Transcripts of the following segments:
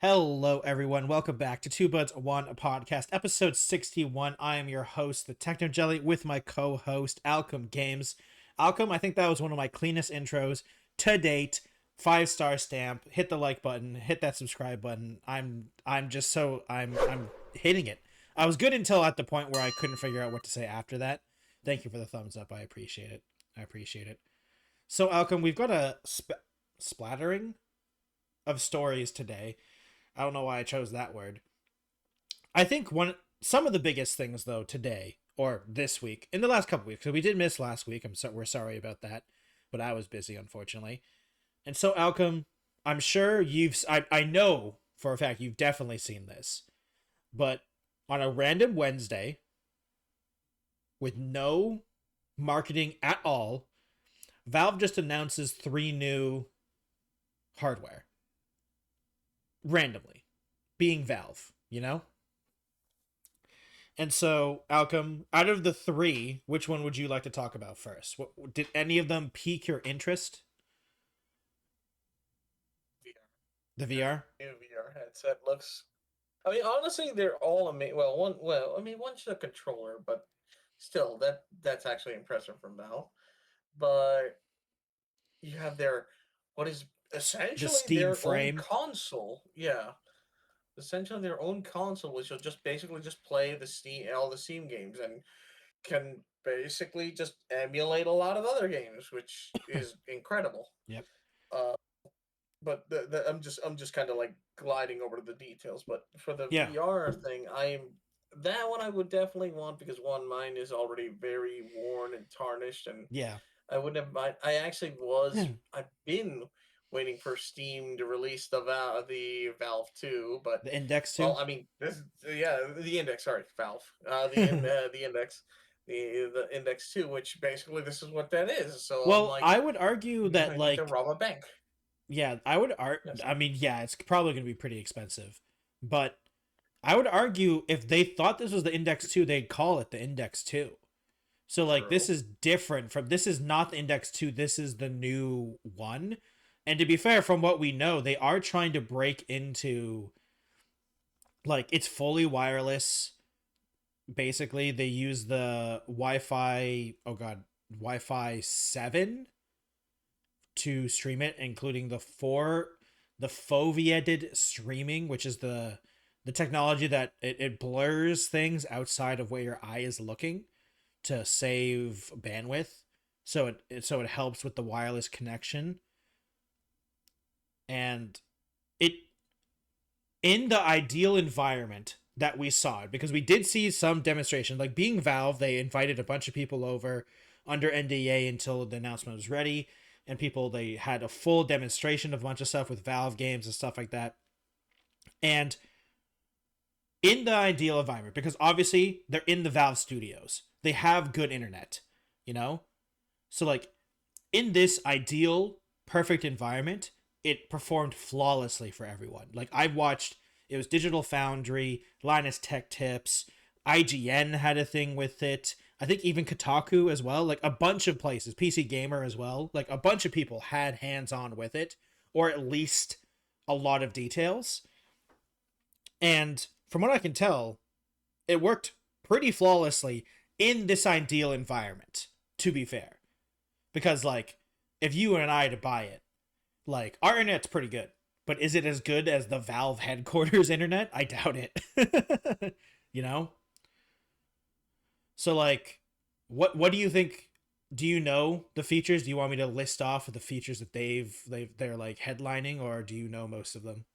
Hello, everyone. Welcome back to Two Buds One Podcast, episode 61. I am your host, the Techno Jelly, with my co-host, Alchem Games. Alchem, I think that was one of my cleanest intros to date. 5-star stamp. Hit the like button. Hit that subscribe button. I'm hitting it. I was good until at the point where I couldn't figure out what to say after that. Thank you for the thumbs up. I appreciate it. So, Alchem, we've got a splattering of stories today. I don't know why I chose that word. I think some of the biggest things though today or this week, in the last couple weeks, because we did miss last week. We're sorry about that, but I was busy unfortunately. And so Alchem, I'm sure I know for a fact you've definitely seen this, but on a random Wednesday with no marketing at all, Valve just announces 3 new hardware randomly, being Valve, you know? And so, Alchem, out of the 3, which one would you like to talk about first? Did any of them pique your interest? VR. The VR? New VR headset looks. I mean, honestly, they're all amazing. One's a controller, but still, that's actually impressive from Valve. But you have what is The essentially Steam their own frame? console. Yeah, essentially their own console, which will just basically just play all the Steam games, and can basically just emulate a lot of other games, which is incredible. Yep. Uh, but I'm just kind of like gliding over to the details. But for the Yeah. VR thing, that one I would definitely want because one, mine is already very worn and tarnished, and Yeah. I wouldn't have mind. I've been waiting for Steam to release the Valve 2, but The Index 2? well, I mean the Index. Sorry, Valve. The Index. The Index 2, which basically this is what that is. So I'm Well, like, I would argue that, I need to like, rob a bank. yeah, Yes. I mean, yeah, it's probably going to be pretty expensive, but I would argue if they thought this was the Index 2, they'd call it the Index 2. So like this True. is different from this is not the Index 2, this is the new one. And to be fair, from what we know, they are trying to break into, like, it's fully wireless. Basically, they use the Wi-Fi 7 to stream it, including the foveated streaming, which is the technology that it blurs things outside of where your eye is looking to save bandwidth. So it helps with the wireless connection. And it in the ideal environment that we saw it, because we did see some demonstration, like being Valve, they invited a bunch of people over under NDA until the announcement was ready, and they had a full demonstration of a bunch of stuff with Valve games and stuff like that. And in the ideal environment, because obviously they're in the Valve studios, they have good internet, you know? So, like, in this ideal, perfect environment, it performed flawlessly for everyone. Like, I've watched, it was Digital Foundry, Linus Tech Tips, IGN had a thing with it. I think even Kotaku as well. Like, a bunch of places, PC Gamer as well. Like, a bunch of people had hands on with it, or at least a lot of details. And from what I can tell, it worked pretty flawlessly in this ideal environment, to be fair. Because, like, if you and I to buy it, like, our internet's pretty good. But is it as good as the Valve headquarters internet? I doubt it. You know? So, like, what do you think? Do you know the features? Do you want me to list off the features that they're like headlining, or do you know most of them?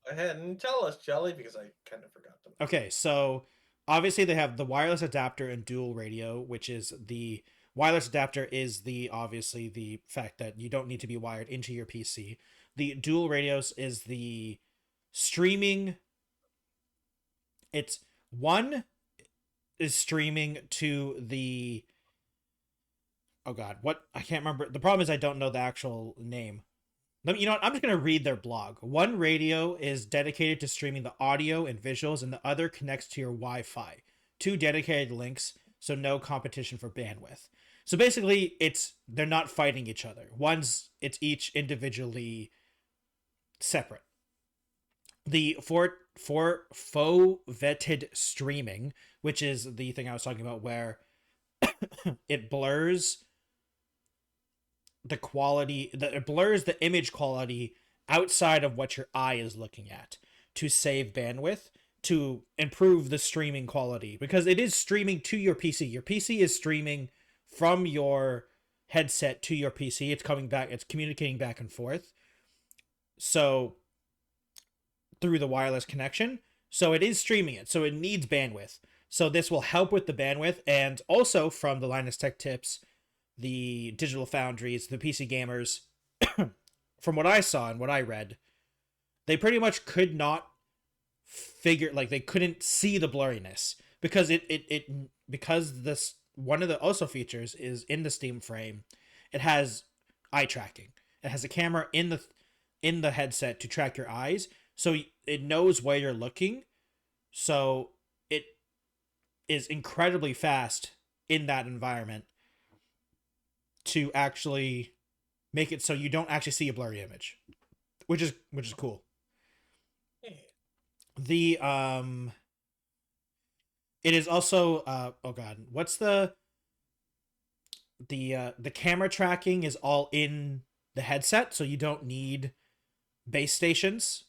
Go ahead and tell us, Jelly, because I kind of forgot them. Okay, so obviously they have the wireless adapter and dual radio, which is the wireless adapter is the obviously the fact that you don't need to be wired into your PC. The dual radios is the streaming. It's one is streaming to the, oh god, what, I can't remember. The problem is I don't know the actual name. You know what? I'm just going to read their blog. One radio is dedicated to streaming the audio and visuals, and the other connects to your Wi Fi. Two dedicated links, so no competition for bandwidth. So basically, they're not fighting each other. It's each individually separate. the for faux vetted streaming, which is the thing I was talking about, where it blurs the quality, it blurs the image quality outside of what your eye is looking at to save bandwidth, to improve the streaming quality, because it is streaming to your PC. Your PC is streaming from your headset to your PC. It's coming back, it's communicating back and forth. So through the wireless connection. So it is streaming it. So it needs bandwidth. So this will help with the bandwidth. And also from the Linus Tech Tips, the Digital Foundries, the PC gamers, from what I saw and what I read, they pretty much could not figure, like they couldn't see the blurriness because because this one of the also features is in the Steam frame, it has eye tracking. It has a camera in the headset to track your eyes, so it knows where you're looking. So it is incredibly fast in that environment to actually make it so you don't actually see a blurry image, which is cool. Yeah. The it is also oh god, what's the camera tracking is all in the headset, so you don't need base stations.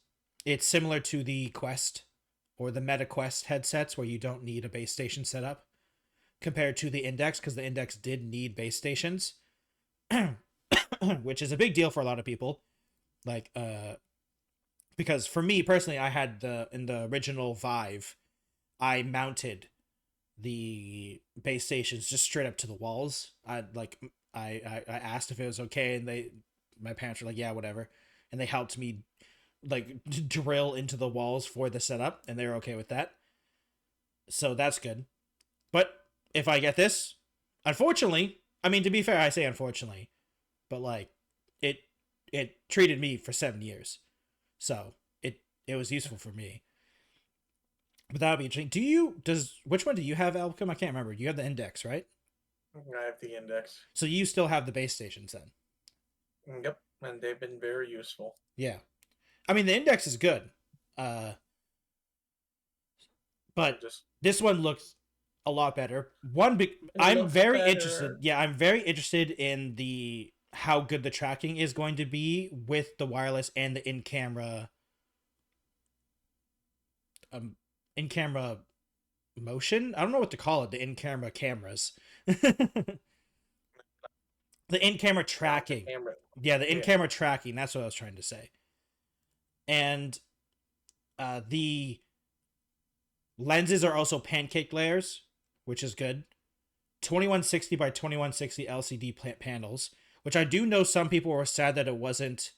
It's similar to the Quest or the Meta Quest headsets where you don't need a base station setup compared to the Index, because the Index did need base stations, which is a big deal for a lot of people. Like because for me personally, I had in the original Vive, I mounted the base stations just straight up to the walls. I asked if it was okay, and my parents were like, yeah, whatever, and they helped me like drill into the walls for the setup, and they were okay with that. So that's good. But if I get this, unfortunately, I mean, to be fair, I say unfortunately, but like it it treated me for 7 years, so it was useful for me. But that would be interesting. Which one do you have, Alchem? I can't remember. You have the Index, right? I have the Index. So you still have the base stations then? Yep, and they've been very useful. Yeah. I mean, the Index is good. Uh, but Just this one looks a lot better. it I'm looks very interested. better. Yeah, I'm very interested in the how good the tracking is going to be with the wireless and the um in camera motion. I don't know what to call it. The in camera cameras. The in camera Not the tracking. camera. Yeah, the in Yeah, camera tracking. That's what I was trying to say. And the lenses are also pancake layers, which is good. 2160 by 2160 LCD panels, which I do know some people were sad that it wasn't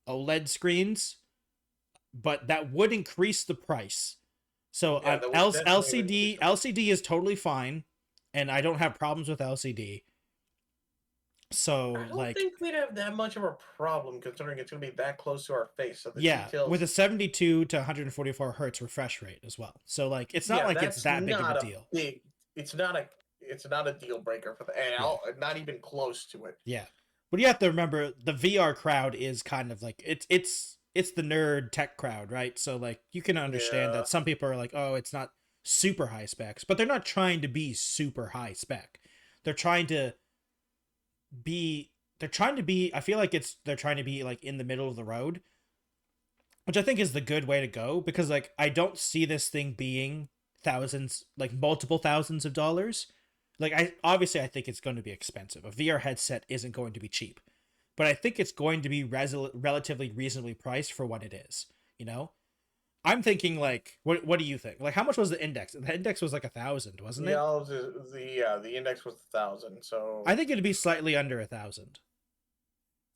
OLED screens, but that would increase the price. So yeah, that would definitely. LCD is totally fine, and I don't have problems with LCD. I So don't like think we'd have that much of a problem considering it's going to be that close to our face. So the yeah, with a details. 72 to 144 hertz refresh rate as well. So like it's not Yeah, like it's that's that big of a not a deal. big. It's not a. It's not a deal breaker for the. Yeah. Not even close to it. Yeah. But you have to remember the VR crowd is kind of like it's the nerd tech crowd, right? So like you can understand Yeah. that some people are like, "Oh, it's not super high specs," but they're not trying to be super high spec. They're trying to I feel like they're trying to be like in the middle of the road, which I think is the good way to go, because like I don't see this thing being thousands, like multiple thousands of dollars. Like I think it's going to be expensive. A VR headset isn't going to be cheap, but I think it's going to be relatively reasonably priced for what it is. You know, I'm thinking like, what do you think? Like, how much was the Index? The Index was like 1,000, wasn't it? The index was 1,000. I So think it'd be slightly under 1,000,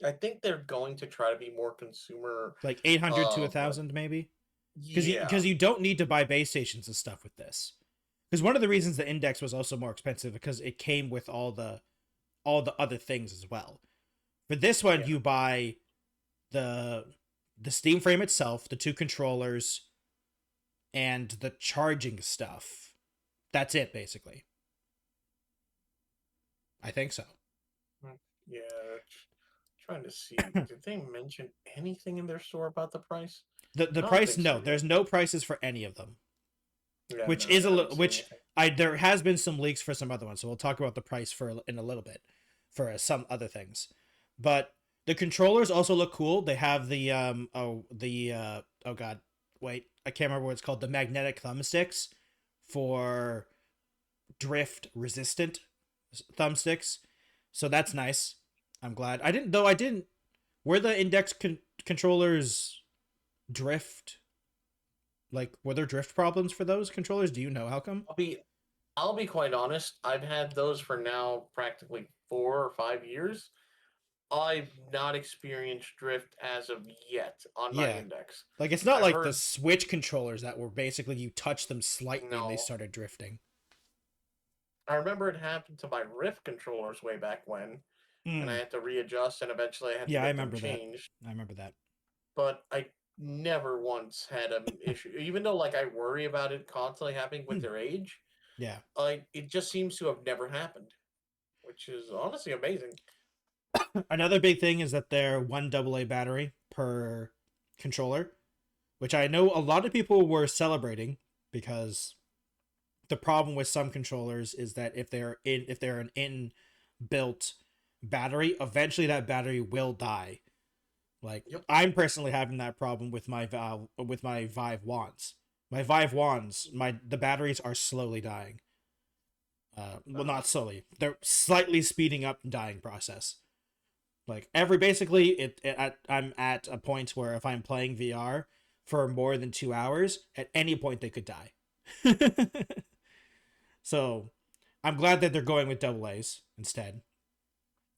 I think they're going to try to be more consumer. like 800 to a But thousand maybe, because yeah, you don't need to buy base stations and stuff with this. Because one of the reasons the Index was also more expensive because it came with all the other things as well. For this one, yeah. you buy the the Steam frame itself, the two controllers, and the charging stuff. That's it, basically. I think so. Yeah. Trying to see. Did they mention anything in their store about the price? The I don't price, think so no, yet. there's no prices for any of them, Yeah, which no, is a I haven't little, seen which anything. there has been some leaks for some other ones, so we'll talk about the price in a little bit for some other things. But the controllers also look cool. They have the oh god, wait, I can't remember what it's called. The magnetic thumbsticks for drift resistant thumbsticks. So that's nice. I'm glad. I didn't. Were the index controllers drift? Like, were there drift problems for those controllers? Do you know, Alchem? I'll be quite honest. I've had those for now practically 4 or 5 years. I've not experienced drift as of yet on my Yeah. index. Like, it's not I've like the heard Switch controllers that were basically you touch them slightly and they no. started drifting. I remember it happened to my Rift controllers way back when, and I Mm. had to readjust, and eventually I had to Yeah, I get them remember that. changed. I remember that. But I never once had an issue, even though like I worry about it constantly happening with their age. Yeah. It just seems to have never happened, which is honestly amazing. Another big thing is that they're one AA battery per controller, which I know a lot of people were celebrating because the problem with some controllers is that if they're an inbuilt battery, eventually that battery will die. Like, Yep. I'm personally having that problem with my Vive wands. My Vive wands, the batteries are slowly dying. Well, not slowly. They're slightly speeding up the dying process. Like, basically I'm at a point where if I'm playing VR for more than 2 hours, at any point they could die. So I'm glad that they're going with double A's instead.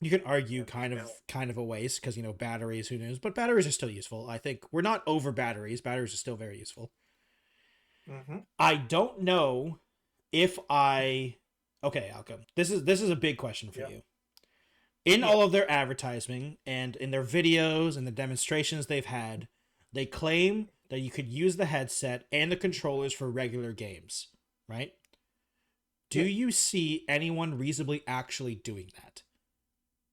You can argue kind of a waste because batteries, who knows, but batteries are still useful. I think we're not over batteries. Batteries are still very useful. Mm-hmm. I don't know if I okay, Alchem. This is a big question for you. In all of their advertising and in their videos and the demonstrations they've had, they claim that you could use the headset and the controllers for regular games, right? Do you see anyone reasonably actually doing that?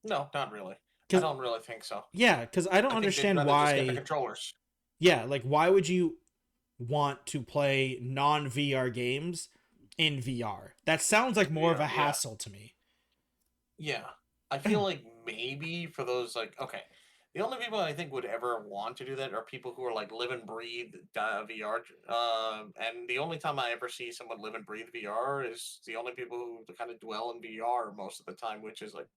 No, not really. I Because don't really think so. yeah, because I don't I think they'd understand rather just get the why. controllers. Yeah, like why would you want to play non VR games in VR? That sounds like more of a hassle to me. Yeah. I feel like maybe for those okay, the only people I think would ever want to do that are people who are like live and breathe VR. And the only time I ever see someone live and breathe VR is the only people who kind of dwell in VR most of the time, which is like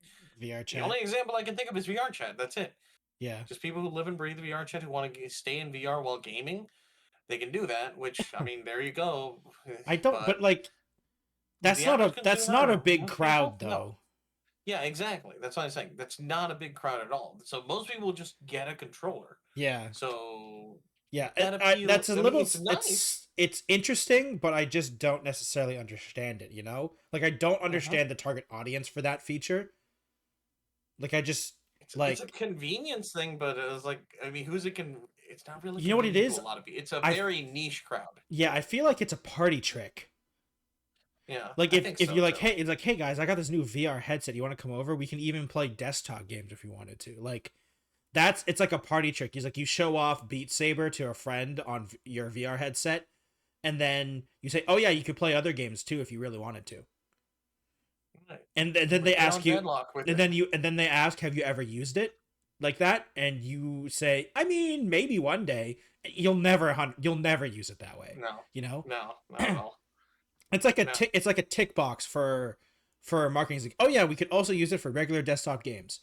VR the chat. only example I can think of is VR chat. That's it. Yeah. Just people who live and breathe VR chat who want to stay in VR while gaming. They can do that, which I mean, there you go. I don't, but But like the average that's not a consumer, big most people, crowd no. though. Yeah, exactly. That's what I'm saying. That's not a big crowd at all. So most people just get a controller. Yeah. So Yeah, that appeal. that's a I mean, little. it's nice. It's interesting, but I just don't necessarily understand it. Like I don't Mm-hmm. understand the target audience for that feature. Like I just It's a like convenience thing, but it's like I mean, who's it can? It's not really you know what it convenient to is. a lot of people. It's a I very niche crowd. Yeah, I feel like it's a party trick. Yeah, Like I think if so you're like, too. hey, it's like, hey guys, I got this new VR headset. You want to come over? We can even play desktop games if you wanted to. Like it's like a party trick. He's like, you show off Beat Saber to a friend on your VR headset, and then you say, oh yeah, you could play other games too if you really wanted to. Right. And then Like they you're ask on you, deadlock with and it. then they ask, have you ever used it like that? And you say, I mean, maybe one day. You'll never use it that way. No, You know, no, not at all. it's like No. it's like a tick box for marketing. It's like, oh yeah, we could also use it for regular desktop games.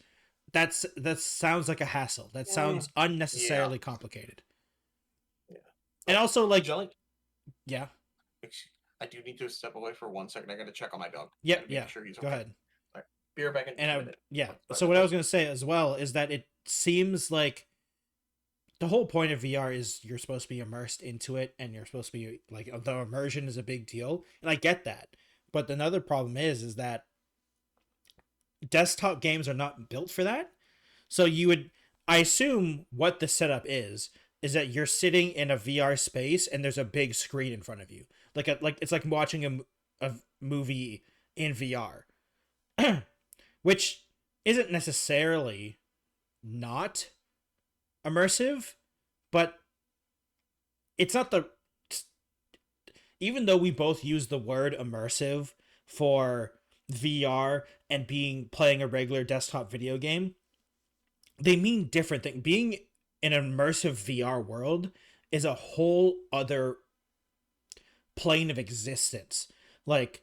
That sounds like a hassle. That sounds Yeah. unnecessarily complicated. Yeah. And also, like, Jelly, yeah, I do need to step away for 1 second. I got to check on my dog. yeah, Gotta yeah. make sure he's Go okay. ahead. All right. Be right back in And a minute. yeah. Bye, So bye, what I bye. was gonna say as well is that it seems like the whole point of VR is you're supposed to be immersed into it, and you're supposed to be like the immersion is a big deal, and I get that. But another problem is that desktop games are not built for that. So I assume what the setup is that you're sitting in a VR space and there's a big screen in front of you, like it's like watching a movie in VR, which isn't necessarily not immersive, but it's not the even though we both use the word immersive for VR and being playing a regular desktop video game, they mean different things. Being in an immersive VR world is a whole other plane of existence. Like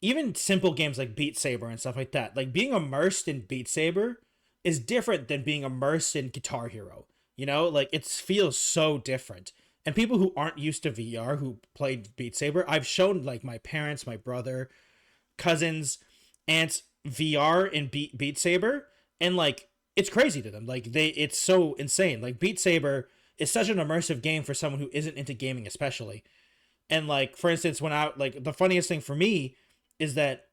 even simple games like Beat Saber and stuff like that. Like being immersed in Beat Saber is different than being immersed in Guitar Hero. You know, like it feels so different. And people who aren't used to VR who played Beat Saber, I've shown like my parents, my brother, cousins, aunts VR in Beat Saber, and like it's crazy to them. Like it's so insane. Like Beat Saber is such an immersive game for someone who isn't into gaming, especially. And like for instance, when I like the funniest thing for me is that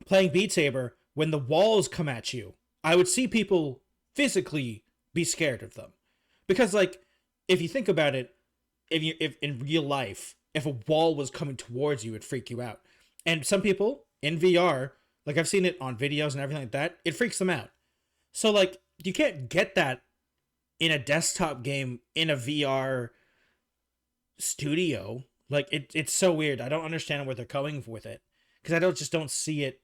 playing Beat Saber, when the walls come at you, I would see people physically be scared of them, because like if you think about it, if in real life, if a wall was coming towards you, it'd freak you out. And some people in VR, like I've seen it on videos and everything like that, it freaks them out. So like you can't get that in a desktop game in a VR studio. Like it's so weird. I don't understand where they're going with it, because I don't see it.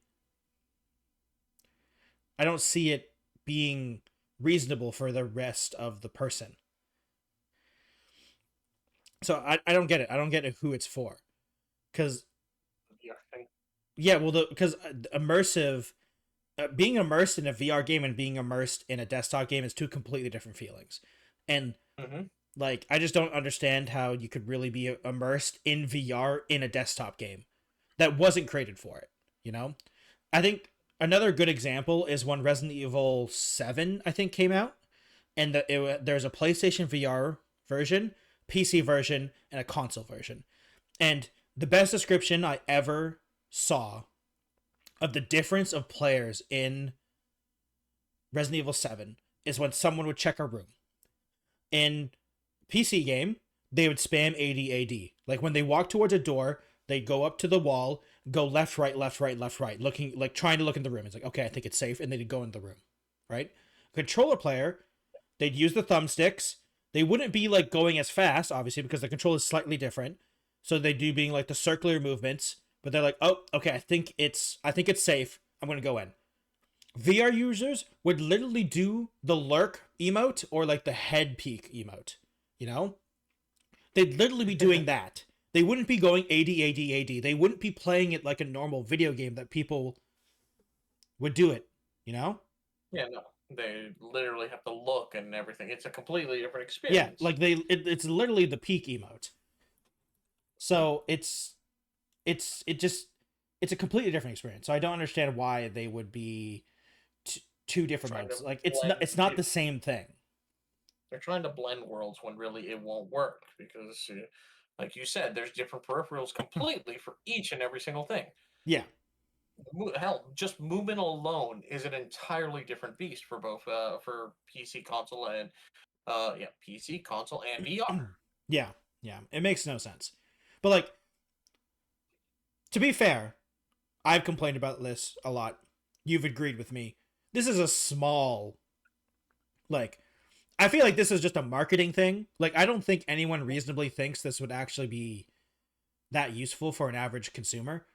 I don't see it being reasonable for the rest of the person. So I don't get it. I don't get it who it's for. Because Yeah, yeah, well, because immersive, being immersed in a VR game and being immersed in a desktop game is two completely different feelings. And mm-hmm. like, I just don't understand how you could really be immersed in VR in a desktop game that wasn't created for it. You know, I think another good example is when Resident Evil 7, I think, came out, and there's a PlayStation VR version, PC version, and a console version. And the best description I ever saw of the difference of players in Resident Evil 7 is when someone would check a room. In PC game, they would spam AD. Like when they walk towards a door, they'd go up to the wall, go left, right, left, right, left, right, looking like trying to look in the room. It's like, okay, I think it's safe, and they'd go in the room. Right? Controller player, they'd use the thumbsticks. They wouldn't be like going as fast, obviously, because the control is slightly different. So they do being like the circular movements, but they're like, oh, okay, I think it's safe. I'm gonna go in. VR users would literally do the lurk emote or like the head peek emote. You know, they'd literally be doing that. They wouldn't be going AD. They wouldn't be playing it like a normal video game that people would do it. You know? Yeah, no, they literally have to look and everything. It's a completely different Yeah, experience. like it's literally the peak emote. So it just it's a completely different experience. So I don't understand why they would be two different Trying to modes. Like blend it's not it. the same thing. They're trying to blend worlds when really it won't work because, like you said, there's different peripherals completely for each and every single thing. Yeah. Hell, just movement alone is an entirely different beast for both for PC console and PC console and VR. Yeah. Yeah. It makes no sense. But like, to be fair, I've complained about this a lot. You've agreed with me. This is a small, like, I feel like this is just a marketing thing. Like, I don't think anyone reasonably thinks this would actually be that useful for an average consumer,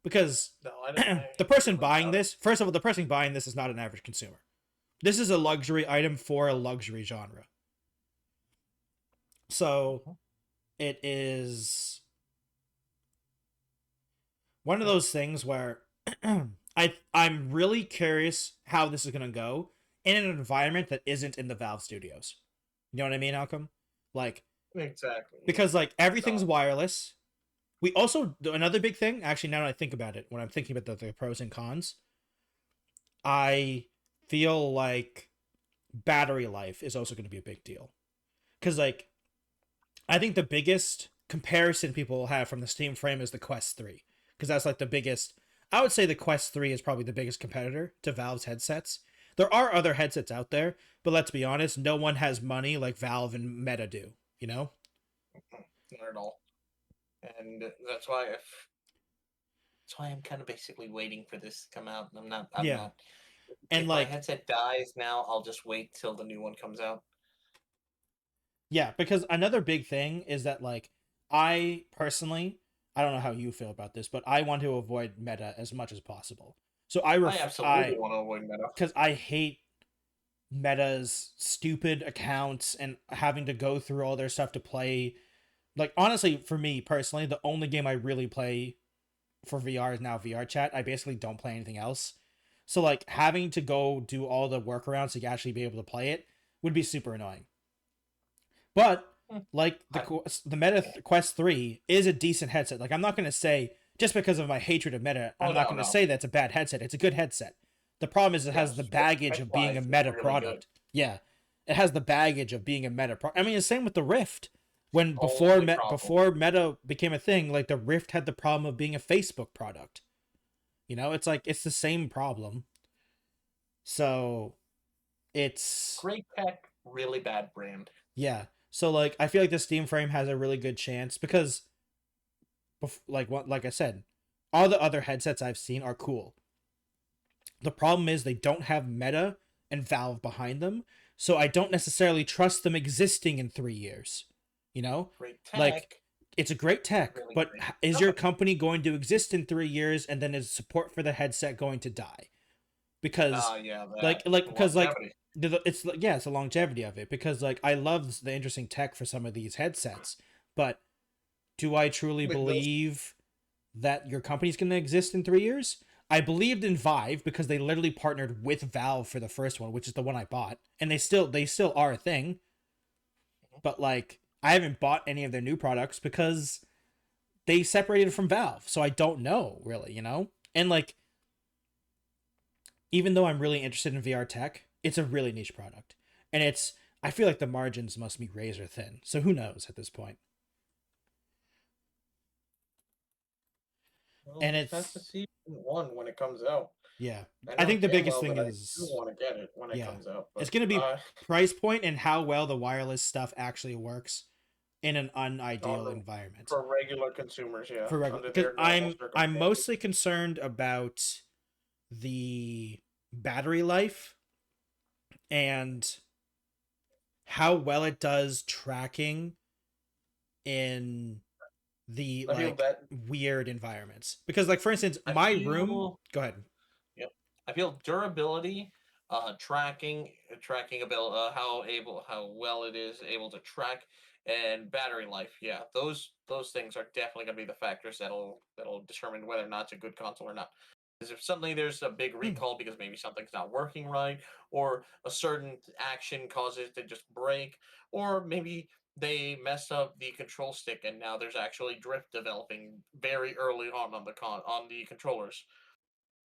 because No, I don't. the I person really buying doubt it. this, first of all, the person buying this is not an average consumer. This is a luxury item for a luxury genre. So Mhm. it is one of those things where I'm really curious how this is gonna go in an environment that isn't in the Valve Studios. You know what I mean, Alchem? Like, Exactly. Yeah. because like everything's No. wireless. We also another big thing. Actually, now that I think about it, when I'm thinking about the pros and cons, I feel like battery life is also going to be a big deal. Because like I think the biggest comparison people will have from the Steam frame is the Quest 3, because that's like the biggest. I would say the Quest 3 is probably the biggest competitor to Valve's headsets. There are other headsets out there, but let's be honest, no one has money like Valve and Meta do, you know? Not at all. And that's why I'm kind of basically waiting for this to come out. I'm not. I'm Yeah. not. And If my like headset dies now, I'll just wait till the new one comes out. Yeah, because another big thing is that like I personally, I don't know how you feel about this, but I want to avoid meta as much as possible. So I I absolutely want to avoid meta. because I hate Meta's stupid accounts and having to go through all their stuff to play. Like honestly, for me personally, the only game I really play for VR is now VR chat. I basically don't play anything else. So like having to go do all the workarounds to actually be able to play it would be super annoying. But Hmm. like I, the Meta Quest 3 is a decent headset. Like I'm not going to say just because of my hatred of Meta, I'm oh not no, going to no. say that's a bad headset. It's a good headset. The problem is it has the Yes, baggage spec of being a wise, it's Meta really good. product. Yeah. It has the baggage of being a Meta product. I mean, the same with the Rift. When Only problem. before Meta became a thing, like the Rift had the problem of being a Facebook product. You know, it's like it's the same problem. So, it's Great tech, really bad brand. yeah. So like I feel like the Steam frame has a really good chance because like I said, all the other headsets I've seen are cool. The problem is they don't have Meta and Valve behind them, so I don't necessarily trust them existing in 3 years. You know? Great Like tech, it's a great tech, really but great is your company. company going to exist in 3 years and then is support for the headset going to die? Because Yeah, like that like because like longevity. it's yeah, it's the longevity of it because like I love the interesting tech for some of these headsets, but do I truly With those, believe that your company's going to exist in 3 years? I believed in Vive because they literally partnered with Valve for the first one, which is the one I bought, and they still are a thing. But like, I haven't bought any of their new products because they separated from Valve, so I don't know really, you know. And like, even though I'm really interested in VR tech, it's a really niche product, and it's I feel like the margins must be razor thin. So who knows at this point? well, And we'll just have to it's see one when it comes out. yeah, I I know think the damn biggest well thing that I do is want to get it when it yeah, comes out, it's but gonna be price point and how well the wireless stuff actually works in an on unideal the environment for regular consumers, yeah, for regular. under Because their normal I'm mostly circumstances. concerned about the battery life and how well it does tracking in the I feel like that weird environments. Because like for instance, I my room. feel Go ahead. Yep. I feel durability, tracking ability, how well it is able to track, and battery life. Yeah, those things are definitely going to be the factors that'll determine whether or not it's a good console or not. Because if suddenly there's a big Hmm. recall because maybe something's not working right, or a certain action causes it to just break, or maybe they mess up the control stick and now there's actually drift developing very early on the controllers.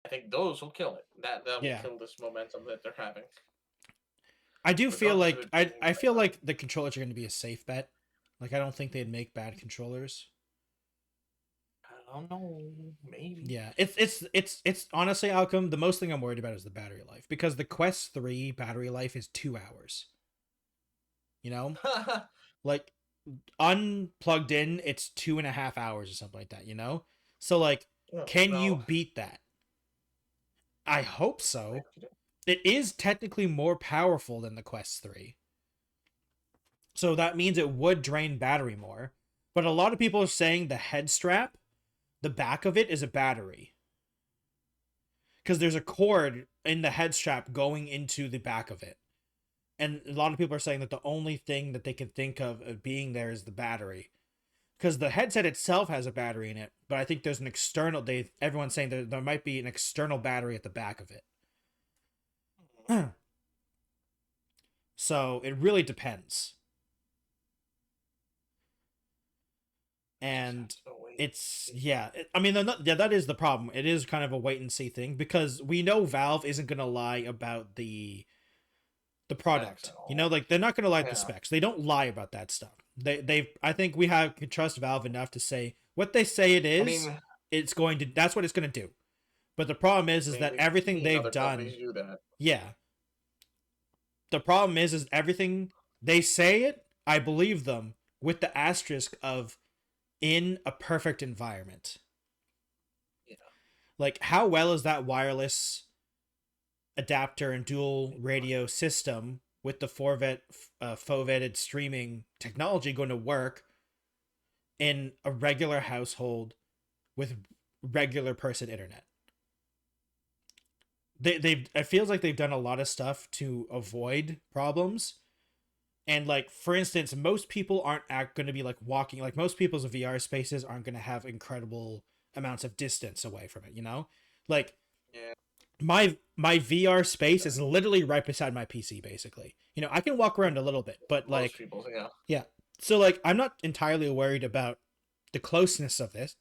I think those will kill it. That will Yeah. kill this momentum that they're having, I do feel regardless of like it being I feel like the controllers are going to be a safe bet. Like I don't think they'd make bad controllers. I don't know, maybe. Yeah, it's honestly Alchem. The most thing I'm worried about is the battery life because the Quest 3 battery life is 2 hours. You know, like unplugged in, it's 2.5 hours or something like that. You know, so like, Oh, can you no. beat that? I hope I so. hope you do. It is technically more powerful than the Quest 3, so that means it would drain battery more. But a lot of people are saying the head strap, the back of it, is a battery because there's a cord in the head strap going into the back of it. And a lot of people are saying that the only thing that they can think of being there is the battery. Because the headset itself has a battery in it, but I think there's an external. Everyone's saying there might be an external battery at the back of it. So it really depends. Just have And to wait and it's see. yeah. I mean, yeah, that is the problem. It is kind of a wait and see thing because we know Valve isn't gonna lie about the Specs product. and You know, all. like they're not going to lie to the Yeah. specs. They don't lie about that stuff. I think we have can trust Valve enough to say what they say it I is. mean, It's going to. That's what it's going to do. But the problem is that we've everything seen they've other done. companies do that. Yeah. The problem is everything they say it. I believe them with the asterisk of in a perfect environment. Yeah. Like how well is that wireless adapter and dual Big one. radio system with the fovetted streaming technology going to work in a regular household with regular person internet. They've it feels like they've done a lot of stuff to avoid problems. And like for instance, most people aren't going to be like walking, like most people's VR spaces aren't going to have incredible amounts of distance away from it, you know? Like Yeah. my VR space is literally right beside my PC basically. You know, I can walk around a little bit, but Most like people, yeah. yeah. So like I'm not entirely worried about the closeness of this,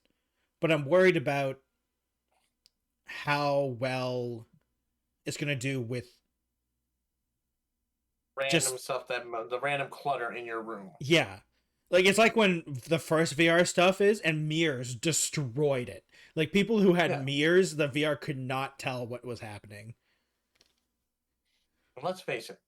but I'm worried about how well it's going to do with Random just stuff the random clutter in your room. yeah. Like it's like when the first VR stuff is and mirrors destroyed it. Like people who had Yeah. mirrors, the VR could not tell what was happening. And let's face it,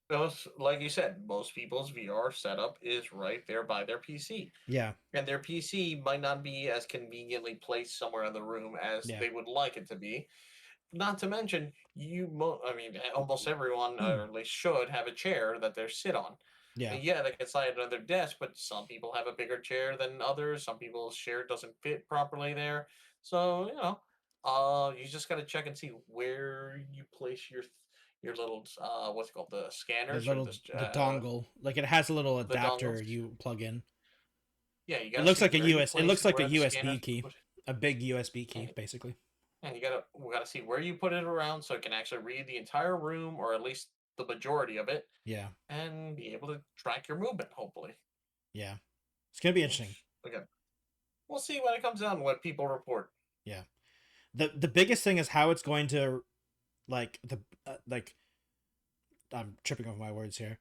those, like you said, most people's VR setup is right there by their PC. Yeah. And their PC might not be as conveniently placed somewhere in the room as Yeah. they would like it to be. Not to mention, I mean, almost everyone, or at least should, have a chair that they sit on. Yeah. And yeah, they can slide on their desk, but some people have a bigger chair than others. Some people's chair doesn't fit properly there. So, you just got to check and see where you place your little, what's it called, the The scanners or little this, the dongle, like it has a little the adapter dongles. you plug in. Yeah, you got It to looks see like a where you US. It place looks like a where the USB scanners key, put. a big USB key, And basically. And we gotta see where you put it around so it can actually read the entire room or at least the majority of it Yeah. and be able to track your movement, hopefully. Yeah. It's gonna be interesting. Again, we'll see when it comes down what people report. Yeah. The biggest thing is how it's going to like like I'm tripping over my words here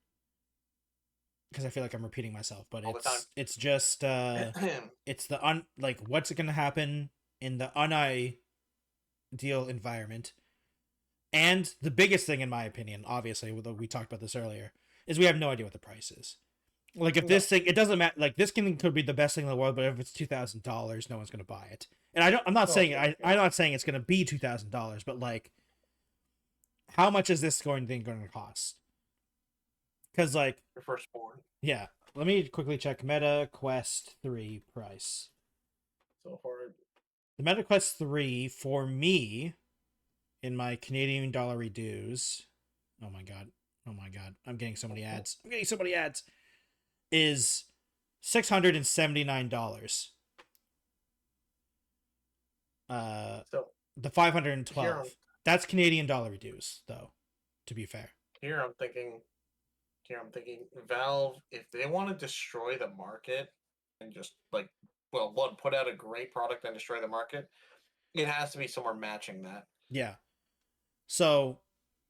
because I feel like I'm repeating myself, but All the time. it's just it's the like what's going to happen in the unideal environment. And the biggest thing in my opinion, obviously, we talked about this earlier, is we have no idea what the price is. Like if this thing, it doesn't matter. Like this could be the best thing in the world, but if it's $2,000, no one's gonna buy it. And I'm not saying I'm not saying it's gonna be $2,000, but like, how much is this going to cost? Because like Your firstborn. yeah, let me quickly check Meta Quest 3 price. So hard. The Meta Quest 3 for me, in my Canadian dollar dues. Oh my god. Oh my god. I'm getting so many ads. I'm getting so many ads. Is $679. So The 512. That's Canadian dollar dues, though, to be fair. Here I'm thinking Valve, if they want to destroy the market and just like, well, one, put out a great product and destroy the market, it has to be somewhere matching that. Yeah. So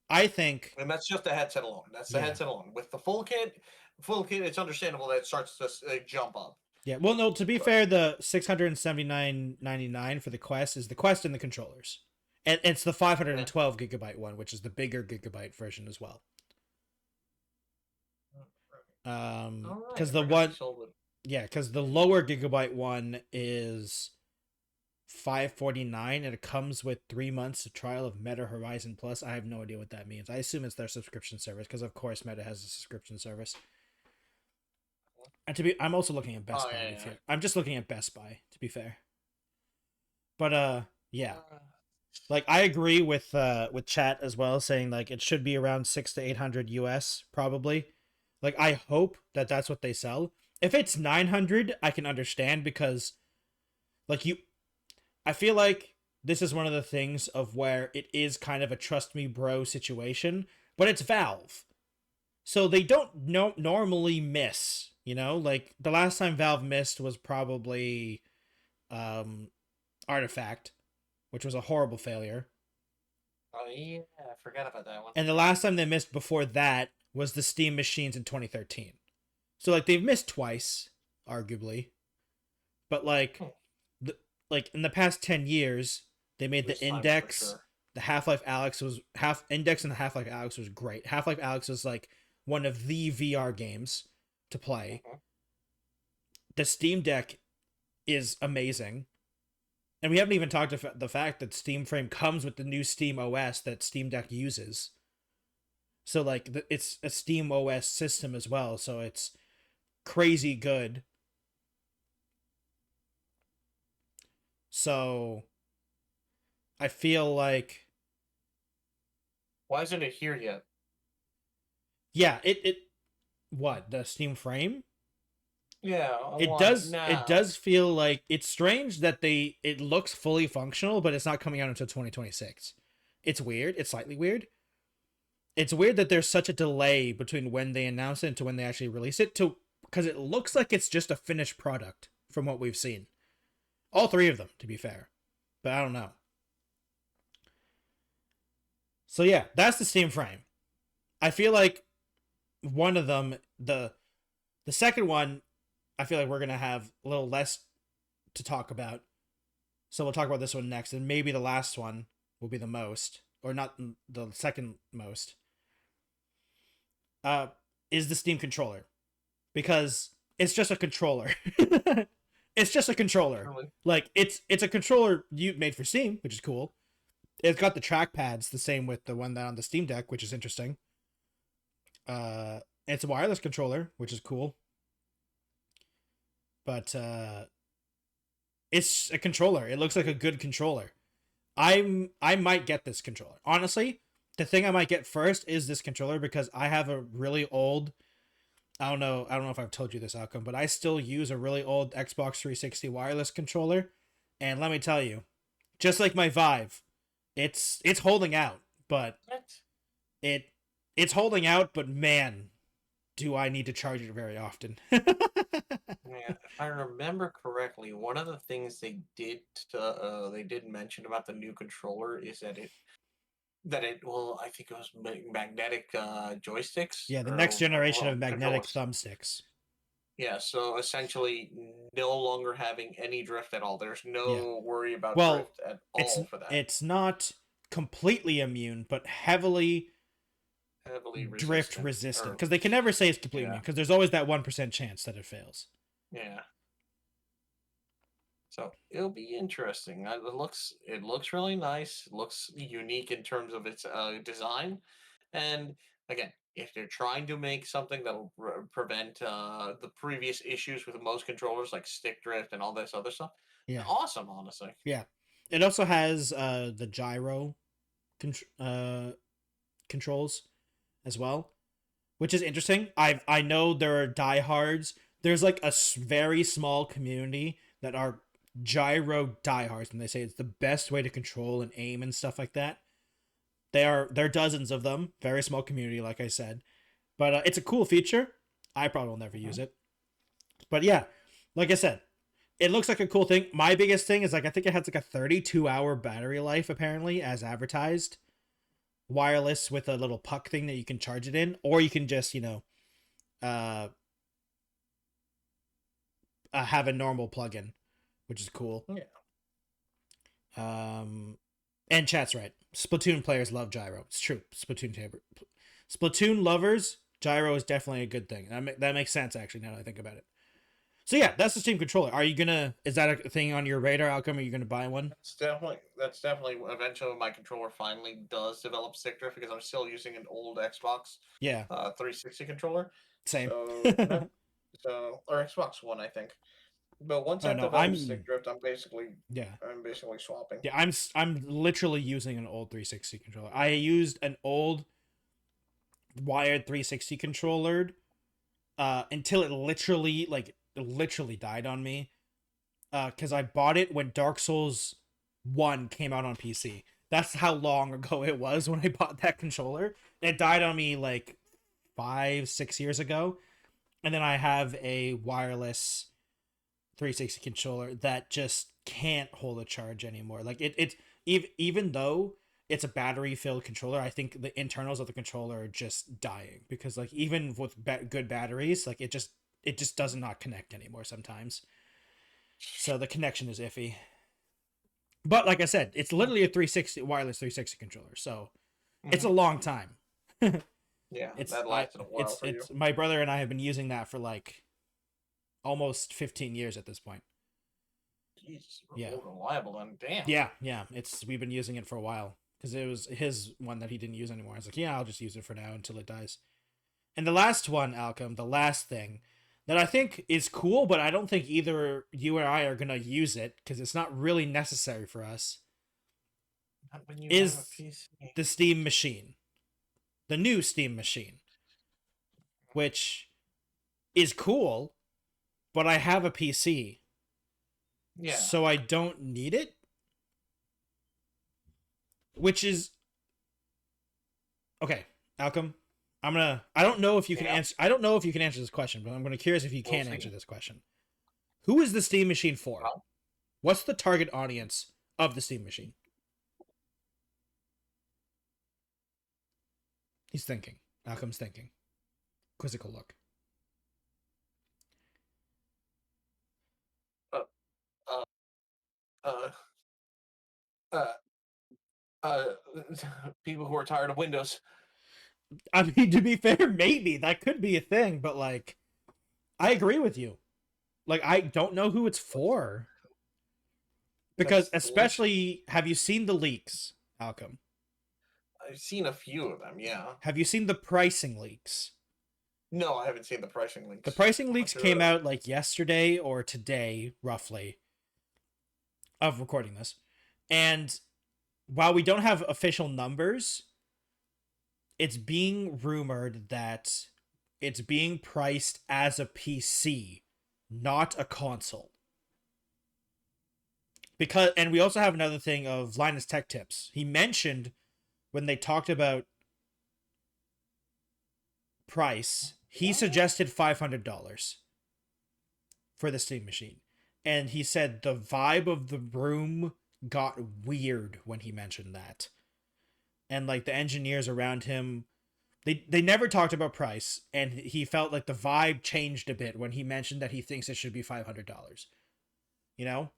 I think, and that's just the headset alone. That's the headset alone. With the full kit, it's understandable that it starts to jump up. Yeah. Well, no. To be fair, the $679.99 for the Quest is the Quest and the controllers, and it's the 512 gigabyte one, which is the bigger gigabyte version as well. Because the one, yeah, because the lower gigabyte one is $549 and it comes with 3 months of trial of Meta Horizon Plus. I have no idea what that means. I assume it's their subscription service because of course Meta has a subscription service. And I'm also looking at Best Buy. Yeah. I'm just looking at Best Buy, to be fair. But yeah, like I agree with chat as well, saying like it should be around 600 to 800 US probably. Like I hope that that's what they sell. If it's 900, I can understand because, like I feel like this is one of the things of where it is kind of a trust me bro situation, but it's Valve. So they don't normally miss, you know? Like the last time Valve missed was probably Artifact, which was a horrible failure. Oh yeah, I forgot about that one. And the last time they missed before that was the Steam machines in 2013. So like they've missed twice, arguably. But like like in the past 10 years, they made the Index, sure. The Half-Life Alyx was Index and the Half-Life Alyx was great. Half-Life Alyx was like one of the VR games to play. The Steam Deck is amazing. And we haven't even talked about the fact that Steam Frame comes with the new Steam OS that Steam Deck uses. So like it's a Steam OS system as well, so it's crazy good. So I feel like Why isn't it here yet? yeah, it what, the Steam frame? Yeah, I It want it does it now. does feel like it's strange that it looks fully functional, but it's not coming out until 2026. It's weird. It's slightly weird. It's weird that there's such a delay between when they announce it to when they actually release it to because it looks like it's just a finished product from what we've seen. All three of them, to be fair. But I don't know. So yeah, that's the Steam frame. I feel like one of them, the second one, I feel like we're gonna have a little less to talk about. So we'll talk about this one next, and maybe the last one will be the most, or not the second most. Uh, is the Steam controller because it's just a controller. It's just a controller. Really? Like it's a controller you made for Steam, which is cool. It's got the trackpads the same with the one that on the Steam Deck, which is interesting. It's a wireless controller, which is cool. But it's a controller. It looks like a good controller. I might get this controller. Honestly, the thing I might get first is this controller because I have a really old I don't know if I've told you this outcome, but I still use a really old Xbox 360 wireless controller. And let me tell you, just like my Vive, it's holding out, but What? it it's holding out, but man, do I need to charge it very often. Yeah, if I remember correctly, one of the things they did mention about the new controller is that it will, I think it was magnetic joysticks Yeah, the next or generation of well, magnetic controllers. thumbsticks. Yeah, so essentially no longer having any drift at all. There's Yeah. no worry about Well, drift at all for that. it's not completely immune, but heavily Heavily drift resistant resistant or because they can never say it's completely yeah, immune because there's always that 1% chance that it fails. yeah. So it'll be interesting. It looks really nice. It looks unique in terms of its design. And again, if they're trying to make something that'll prevent the previous issues with most controllers like stick drift and all this other stuff, Yeah. awesome, honestly. Yeah. It also has the gyro controls as well, which is interesting. I know there are diehards. There's like a very small community that are gyro diehards, and they say it's the best way to control and aim and stuff like that. There are dozens of them. Very small community, like I said, but it's a cool feature. I probably will never use Mhm. it, but yeah, like I said, it looks like a cool thing. My biggest thing is like I think it has like a 32-hour battery life apparently as advertised. Wireless with a little puck thing that you can charge it in, or you can just uh, have a normal plug-in, which is cool. Yeah. Um, and chat's right. Splatoon players love gyro. It's true. Splatoon lovers, gyro is definitely a good thing. That makes sense actually now that I think about it. So yeah, that's the Steam controller. Are you gonna? Is that a thing on your radar? Outcome? Are you gonna buy one? That's definitely eventually when my controller finally does develop stick drift because I'm still using an old Xbox Yeah, 360 controller. same. So no, so or Xbox One, I think. But once Oh that no, develops stick drift, yeah. I'm basically swapping. Yeah, I'm literally using an old 360 controller. I used an old wired 360 controller until it literally died on me cuz I bought it when Dark Souls 1 came out on PC. That's how long ago it was when I bought that controller. It died on me like 5 6 years ago, and then I have a wireless 360 controller that just can't hold a charge anymore. Like even though it's a battery filled controller, I think the internals of the controller are just dying because like even with good batteries, like it just does not connect anymore sometimes. So the connection is iffy. But like I said, it's literally a 360 wireless 360 controller, so it's a Mhm. long time. Yeah, that lasted a while for you. it's my brother and I have been using that for like almost 15 years at this point. Jesus, Yeah. reliable then. Damn. Yeah, yeah. It's we've been using it for a while. because it was his one that he didn't use anymore. I was like, yeah, I'll just use it for now until it dies. And the last one, Alchem, the last thing that I think is cool, but I don't think either you or I are gonna use it because it's not really necessary for us, Not when you have a is PC. the Steam machine, the new Steam machine, which is cool, but I have a PC, Yeah. so I don't need it. Which is okay, Alchem. I don't know if you can Yeah. answer. I don't know if you can answer this question, but I'm gonna curious if you We'll can see. answer this question. Who is the Steam machine for? Well, What's the target audience of the Steam machine? He's thinking. Alchem's thinking. Quizzical look. uh, uh, uh, uh, uh, people who are tired of Windows. I mean, to be fair, maybe that could be a thing, but like, I agree with you. Like, I don't know who it's for. Because, especially, have you seen the leaks, Alchem? I've seen a few of them, yeah. Have you seen the pricing leaks? No, I haven't seen the pricing links. The pricing leaks came out like yesterday or today, roughly, of recording this. And while we don't have official numbers, it's being rumored that it's being priced as a PC, not a console. Because, and we also have another thing of Linus Tech Tips. He mentioned when they talked about price, he suggested $500 for the Steam machine. And he said the vibe of the room got weird when he mentioned that. And like the engineers around him, they never talked about price, and he felt like the vibe changed a bit when he mentioned that he thinks it should be $500. You know?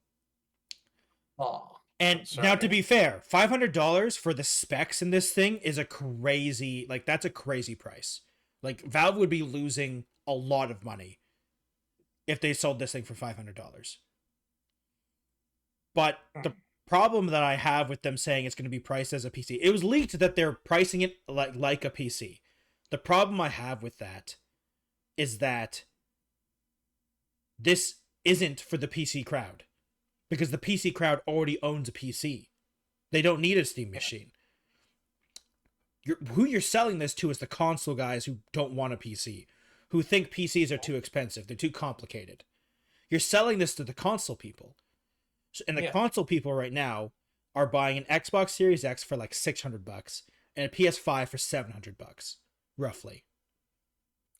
Oh, and now, to be fair, $500 for the specs in this thing is a crazy, like, that's a crazy price. Like, Valve would be losing a lot of money if they sold this thing for $500. But the problem that I have with them saying it's going to be priced as a PC, it was leaked that they're pricing it like a PC. The problem I have with that is that this isn't for the PC crowd, because the PC crowd already owns a PC. They don't need a Steam machine. Who you're selling this to is the console guys who don't want a PC, who think PCs are too expensive, they're too complicated. You're selling this to the console people. And the console people right now are buying an Xbox Series X for like $600 and a PS5 for $700, roughly.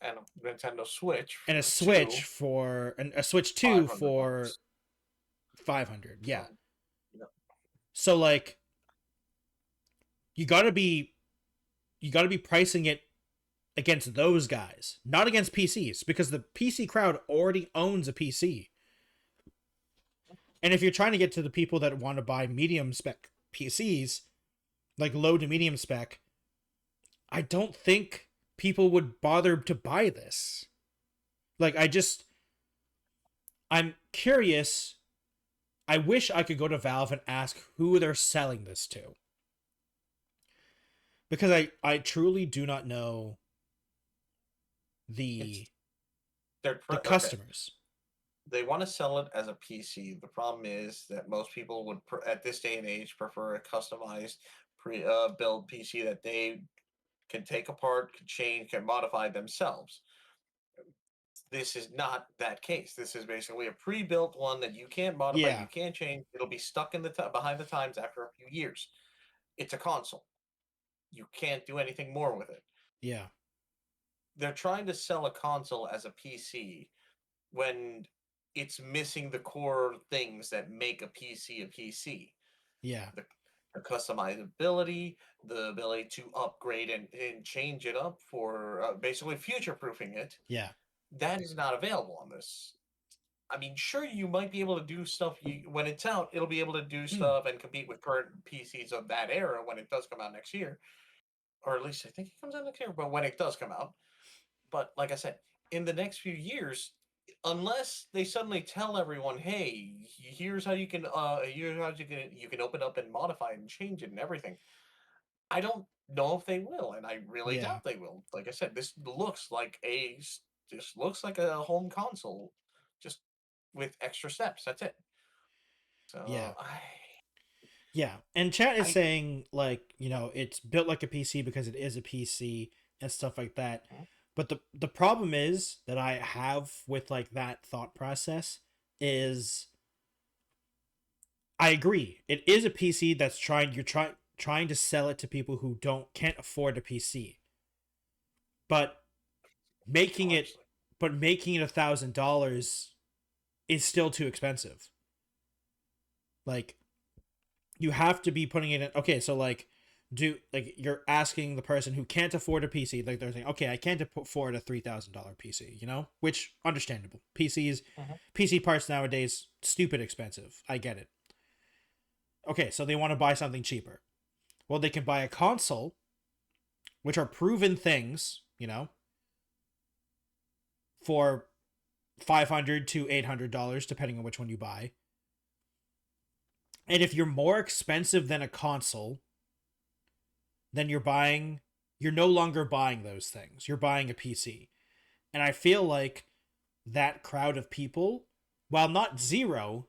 And a Nintendo Switch. And a Switch a Switch 2 for $500. Yeah. So like, you gotta be pricing it against those guys, not against PCs, because the PC crowd already owns a PC. And if you're trying to get to the people that want to buy medium spec PCs, like low to medium spec, I don't think people would bother to buy this. Like, I'm curious. I wish I could go to Valve and ask who they're selling this to. Because I truly do not know the customers. They want to sell it as a PC. The problem is that most people would, at this day and age, prefer a customized build PC that they can take apart, can change, can modify themselves. This is not that case. This is basically a pre-built one that you can't modify, you can't change. It'll be stuck in behind the times after a few years. It's a console. You can't do anything more with it. Yeah. They're trying to sell a console as a PC when it's missing the core things that make a PC a PC. Yeah. The customizability, the ability to upgrade and change it up for basically future-proofing it. Yeah. That is not available on this. I mean, sure, you might be able to do stuff. When it's out, it'll be able to do stuff and compete with current PCs of that era when it does come out next year. Or at least I think it comes out next year, but when it does come out. But like I said, in the next few years, unless they suddenly tell everyone, "Hey, here's how you can, you can open up and modify and change it and everything," I don't know if they will, and I really Yeah. doubt they will. Like I said, this looks like a home console, just with extra steps. That's it. Yeah. So Yeah. And chat is I saying like, it's built like a PC because it is a PC and stuff like that. mm, But the problem is that I have with like that thought process is I agree. It is a PC that's trying to sell it to people who can't afford a PC. But making it honestly, making it $1,000 is still too expensive. Like you have to be putting it in. Okay, so like you're asking the person who can't afford a PC, like they're saying, okay, I can't afford a $3,000 PC, which understandable. mhm. PC parts nowadays stupid expensive. I get it. Okay, so they want to buy something cheaper. Well, they can buy a console, which are proven things, for $500 to $800 depending on which one you buy. And if you're more expensive than a console, then you're no longer buying those things. You're buying a PC. And I feel like that crowd of people, while not zero,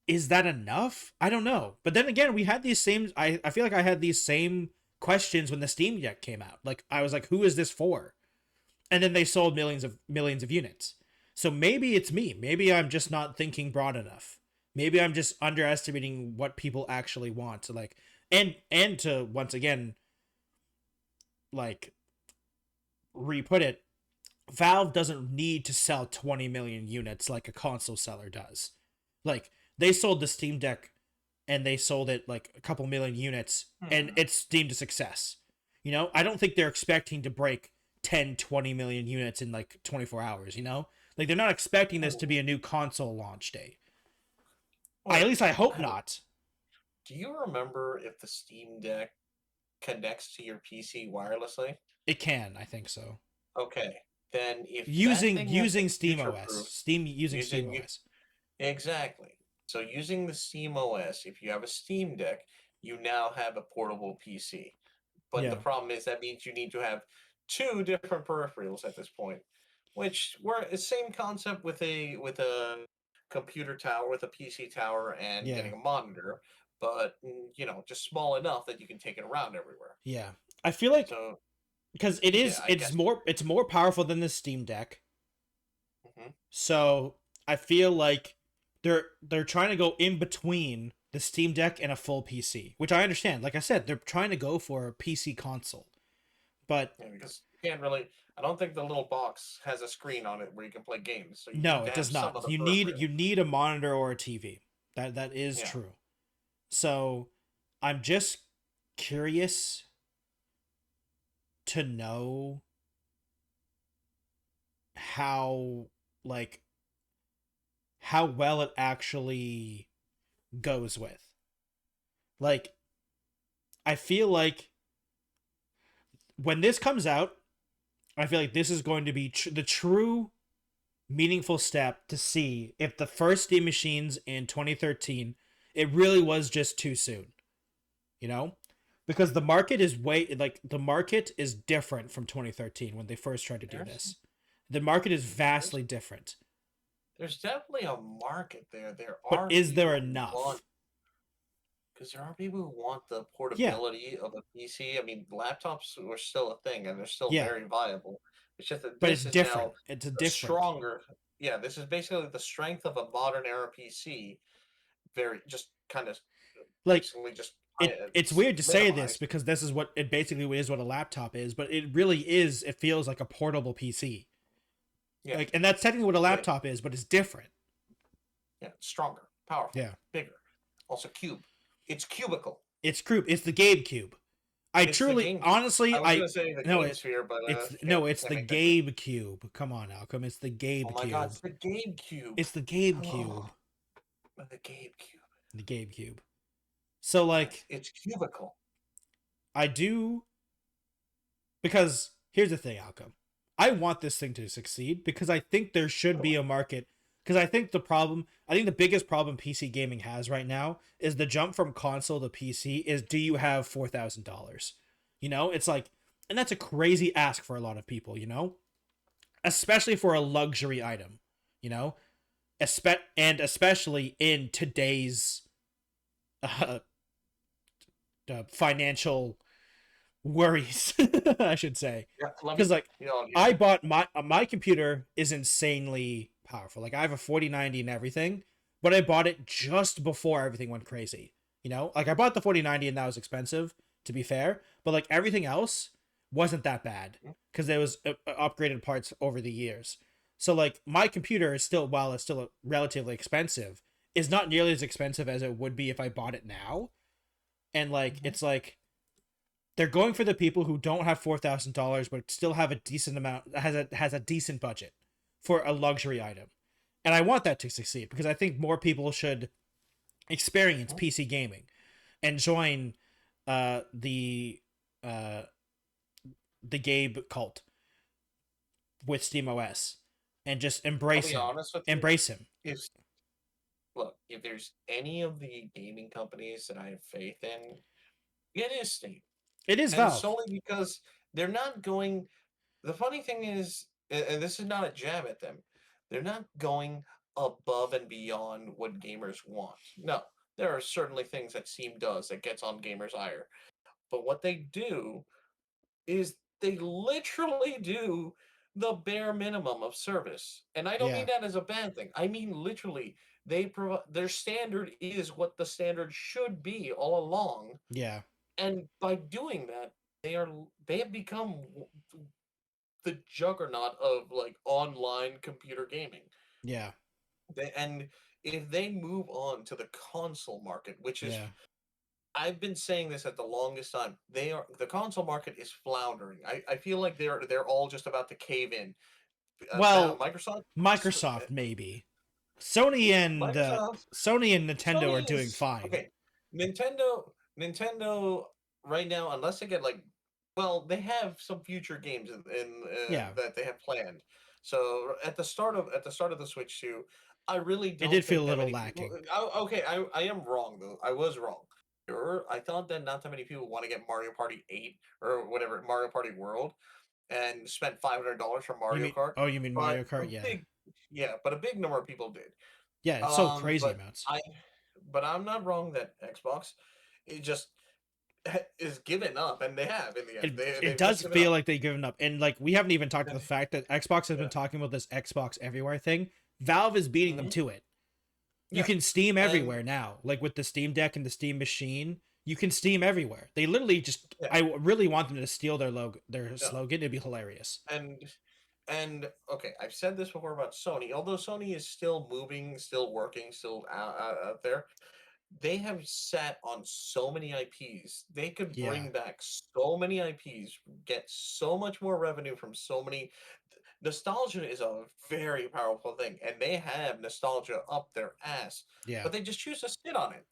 is that enough? I don't know. But then again, we had these same I feel like I had these same questions when the Steam Deck came out. Like I was like, who is this for? And then they sold millions of units. So maybe it's me. Maybe I'm just not thinking broad enough. Maybe I'm just underestimating what people actually want to like and to once again like re-put it, Valve doesn't need to sell 20 million units like a console seller does. Like they sold the Steam Deck and they sold it like a couple million units and Hmm. it's deemed a success. I don't think they're expecting to break 10, 20 million units in like 24 hours, Like they're not expecting this to be a new console launch day. At Wait, least I hope I don't. not. Do you remember if the Steam Deck connects to your PC wirelessly? It can, I think so. Okay, then if that Using thing has been using Steam future OS. proof, Steam using Steam using you OS. exactly. So using the Steam OS, if you have a Steam Deck, you now have a portable PC. But the Yeah. problem is that means you need to have two different peripherals at this point, which were the same concept with a computer tower, with a PC tower, and Yeah. getting a monitor, but just small enough that you can take it around everywhere. Yeah. I feel like So because yeah, I guess. it's more powerful than the Steam Deck. Hmm. So I feel like they're trying to go in between the Steam Deck and a full PC, which I understand. Like I said, they're trying to go for a PC console. But Yeah, because you can't really. I don't think the little box has a screen on it where you can play games. So you no, need to it have does some not. of the You peripheral. need a monitor or a TV. That is Yeah. true. So I'm just curious to know how like how well it actually goes with. Like I feel like when this comes out, I feel like this is going to be the true meaningful step to see if the first Steam machines in 2013 it really was just too soon, you know? Because the market is different from 2013 when they first tried to do There's this. The market is there's vastly different. there's definitely a market there. There But are is there people who want enough? because there are people who want the Yeah. portability of a PC. I mean, laptops are still a thing and they're still Yeah. very viable. It's just that But it's this is different. now It's a a different. stronger. Yeah, this is basically the strength of a modern era PC. Very just kind of Like basically just it's weird to say this minimized. because this is what it basically is what a laptop is, but it really is it feels like a portable PC. Yeah, Like and that's technically what a yeah, laptop is, but it's different. yeah. Stronger, powerful, Yeah. bigger. Also cube. It's cubicle. It's the Gabe Cube. I It's the truly game cube. honestly I was I gonna say the no game sphere, but it's can't the make that joke. Gabe Cube. Come on, Alchem. It's the Oh Gabe my god, Cube. it's the Game Cube. It's the Gabe Oh, Cube. the Game Cube. The Gabe Cube. So Yes, like it's cubicle. I do Because here's the thing, Alchem. I want this thing to succeed because I think there should So do be I. a market Because I think the biggest problem PC gaming has right now is the jump from console to PC is, do you have $4,000? It's like, and that's a crazy ask for a lot of people, especially for a luxury item, you know, and especially in today's uh, financial worries, I should say. Yeah, let Because me. like Yeah. I bought my computer is insanely powerful. Like I have a 4090 and everything, but I bought it just before everything went crazy. Like I bought the 4090 and that was expensive, to be fair, but like everything else wasn't that bad because there was upgraded parts over the years. So like my computer is still, while it's still relatively expensive, is not nearly as expensive as it would be if I bought it now. And like Mhm. it's like they're going for the people who don't have $4,000 but still have a decent amount, has a decent budget for a luxury item. And I want that to succeed because I think more people should experience Mhm. PC gaming and join the uh, the Gabe cult with SteamOS and just I'll be honest with you. embrace him. If Look, if there's any of the gaming companies that I have faith in, it is Steam, It is and Valve. solely because they're not going. The funny thing is, and this is not a jab at them, they're not going above and beyond what gamers want. No, there are certainly things that Steam does that gets on gamers' ire, but what they do is they literally do the bare minimum of service. And I don't mean Yeah, that as a bad thing. I mean literally they provide, their standard is what the standard should be all along. yeah, And by doing that, they have become the juggernaut of like online computer gaming. yeah, And if they move on to the console market, which is, yeah. I've been saying this at the longest time. The console market is floundering. I feel like they're all just about to cave in. Well, Microsoft, Microsoft maybe. Sony and Microsoft, Sony and Nintendo are Sony doing is fine. okay. Nintendo right now, unless they get like, well, they have some future games Yeah, that they have planned. So at the start of the Switch 2, I really it don't did feel think a that little many people. lacking. Okay, I am wrong though. I was wrong. Sure, I thought that not that many people want to get Mario Party 8 or whatever, Mario Party World, and spent $500 for You Mario mean Kart, you mean but Mario a Kart? Yeah, big yeah, but a big number of people did. yeah. It's so crazy But amounts. I'm not wrong that Xbox it just is giving up, and they have in the end. It They've just does given feel up. like they've given up, and like we haven't even talked about And the fact that Xbox has been yeah, talking about this Xbox Everywhere thing. Valve is beating them hmm to it. You yeah, can Steam and everywhere now, like with the Steam Deck and the Steam Machine. You can Steam everywhere. They literally just. yeah, I really want them to steal their logo, their no, slogan. It'd be hilarious. and okay, I've said this before about Sony. Although Sony is still moving, still working, still out there, they have sat on so many IPs. They could Yeah, bring back so many IPs, get so much more revenue from so many. Nostalgia is a very powerful thing, and they have nostalgia up their ass, yeah, but they just choose to sit on it.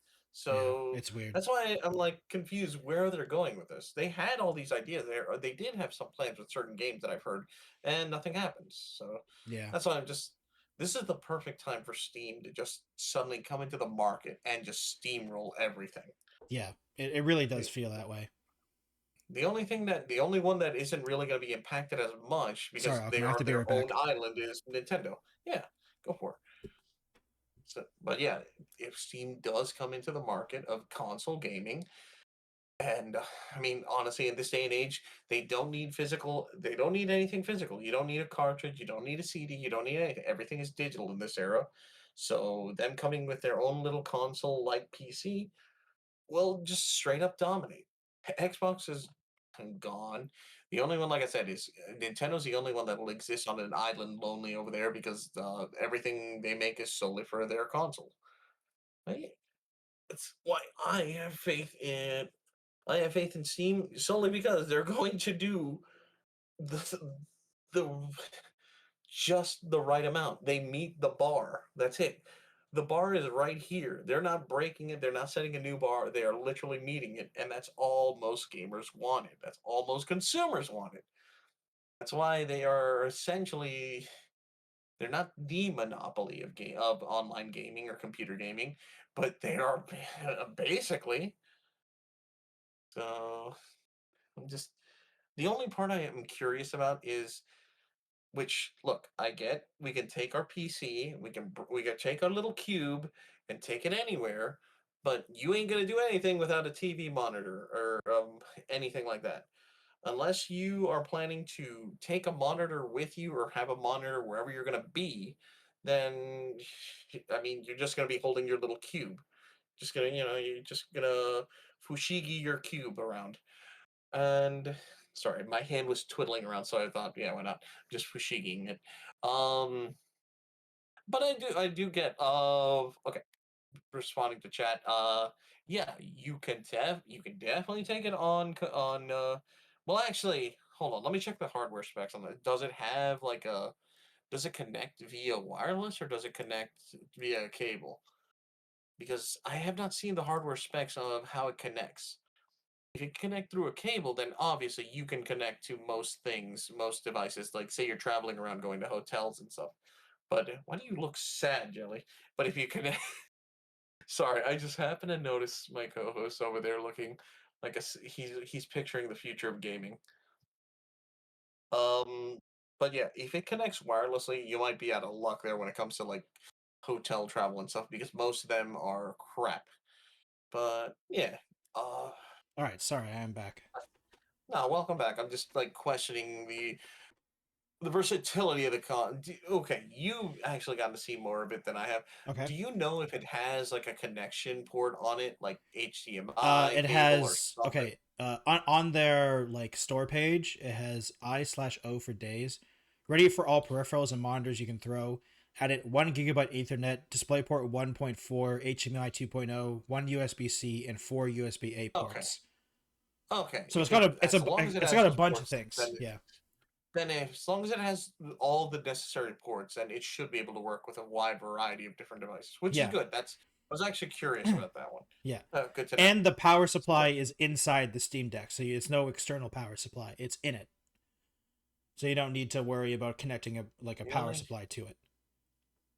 yeah. So It's weird. that's why I'm like confused where they're going with this. They had all these ideas there, or they did have some plans with certain games that I've heard, and nothing happens. So Yeah, that's why I'm just. This is the perfect time for Steam to just suddenly come into the market and just steamroll everything. yeah. It really does feel that way. The only one that isn't really going to be impacted as much Sorry, because Alchem, they I have are to be their right own back. island is Nintendo. Yeah, go for it. So, but yeah, if Steam does come into the market of console gaming, and I mean honestly, in this day and age, they don't need physical. They don't need anything physical. You don't need a cartridge. You don't need a CD. You don't need anything. Everything is digital in this era. So them coming with their own little console like PC will just straight up dominate. Xbox is gone. The only one, like I said, is Nintendo's the only one that will exist on an island lonely over there because everything they make is solely for their console. Right? That's why I have faith in Steam solely because they're going to do the the just the right amount. They meet the bar. That's it. The bar is right here. They're not breaking it. They're not setting a new bar. They are literally meeting it. And that's all most gamers wanted. That's all most consumers wanted. That's why they are essentially They're not the monopoly of online gaming or computer gaming, but they are basically. So I'm just the only part I am curious about is which look, I get we can take our PC, we can take our little cube and take it anywhere, but you ain't gonna do anything without a TV monitor or anything like that. Unless you are planning to take a monitor with you or have a monitor wherever you're gonna be, then I mean you're just gonna be holding your little cube. Just gonna, you're just gonna fushigi your cube around. And sorry, my hand was twiddling around, so I thought, yeah, why not? Just fushigiing it. Um, but I do get okay, responding to chat. Yeah, you can definitely take it on. Well, actually, hold on. Let me check the hardware specs on that. Does it have like a? Does it connect via wireless or does it connect via cable? Because I have not seen the hardware specs of how it connects. If you connect through a cable, then obviously you can connect to most things, most devices. Like say you're traveling around going to hotels and stuff. But why do you look sad, Jelly? But if you connect, sorry, I just happened to notice my co-host over there looking like he's picturing the future of gaming. Um, but yeah, if it connects wirelessly, you might be out of luck there when it comes to like hotel travel and stuff because most of them are crap. But yeah, uh, All right, sorry, I am back. no, welcome back. I'm just like questioning the versatility of the okay, you actually got to see more of it than I have. Okay. Do you know if it has like a connection port on it, like HDMI It cable or has something? okay. On their like store page, it has I/O for days, ready for all peripherals and monitors you can throw. Added 1 GB Ethernet, DisplayPort 1.4, HDMI 2.0, one USB-C, and four USB-A Okay, ports. okay. So If it it's as a long as it it's has got a those bunch of ports, things. Yeah, then as long as it has all the necessary ports, then it should be able to work with a wide variety of different devices, which is yeah, good. I was actually curious about that one. yeah. Good to know. And the power supply So is inside the Steam Deck, so it's no external power supply. It's in it, so you don't need to worry about connecting a the power only supply to it.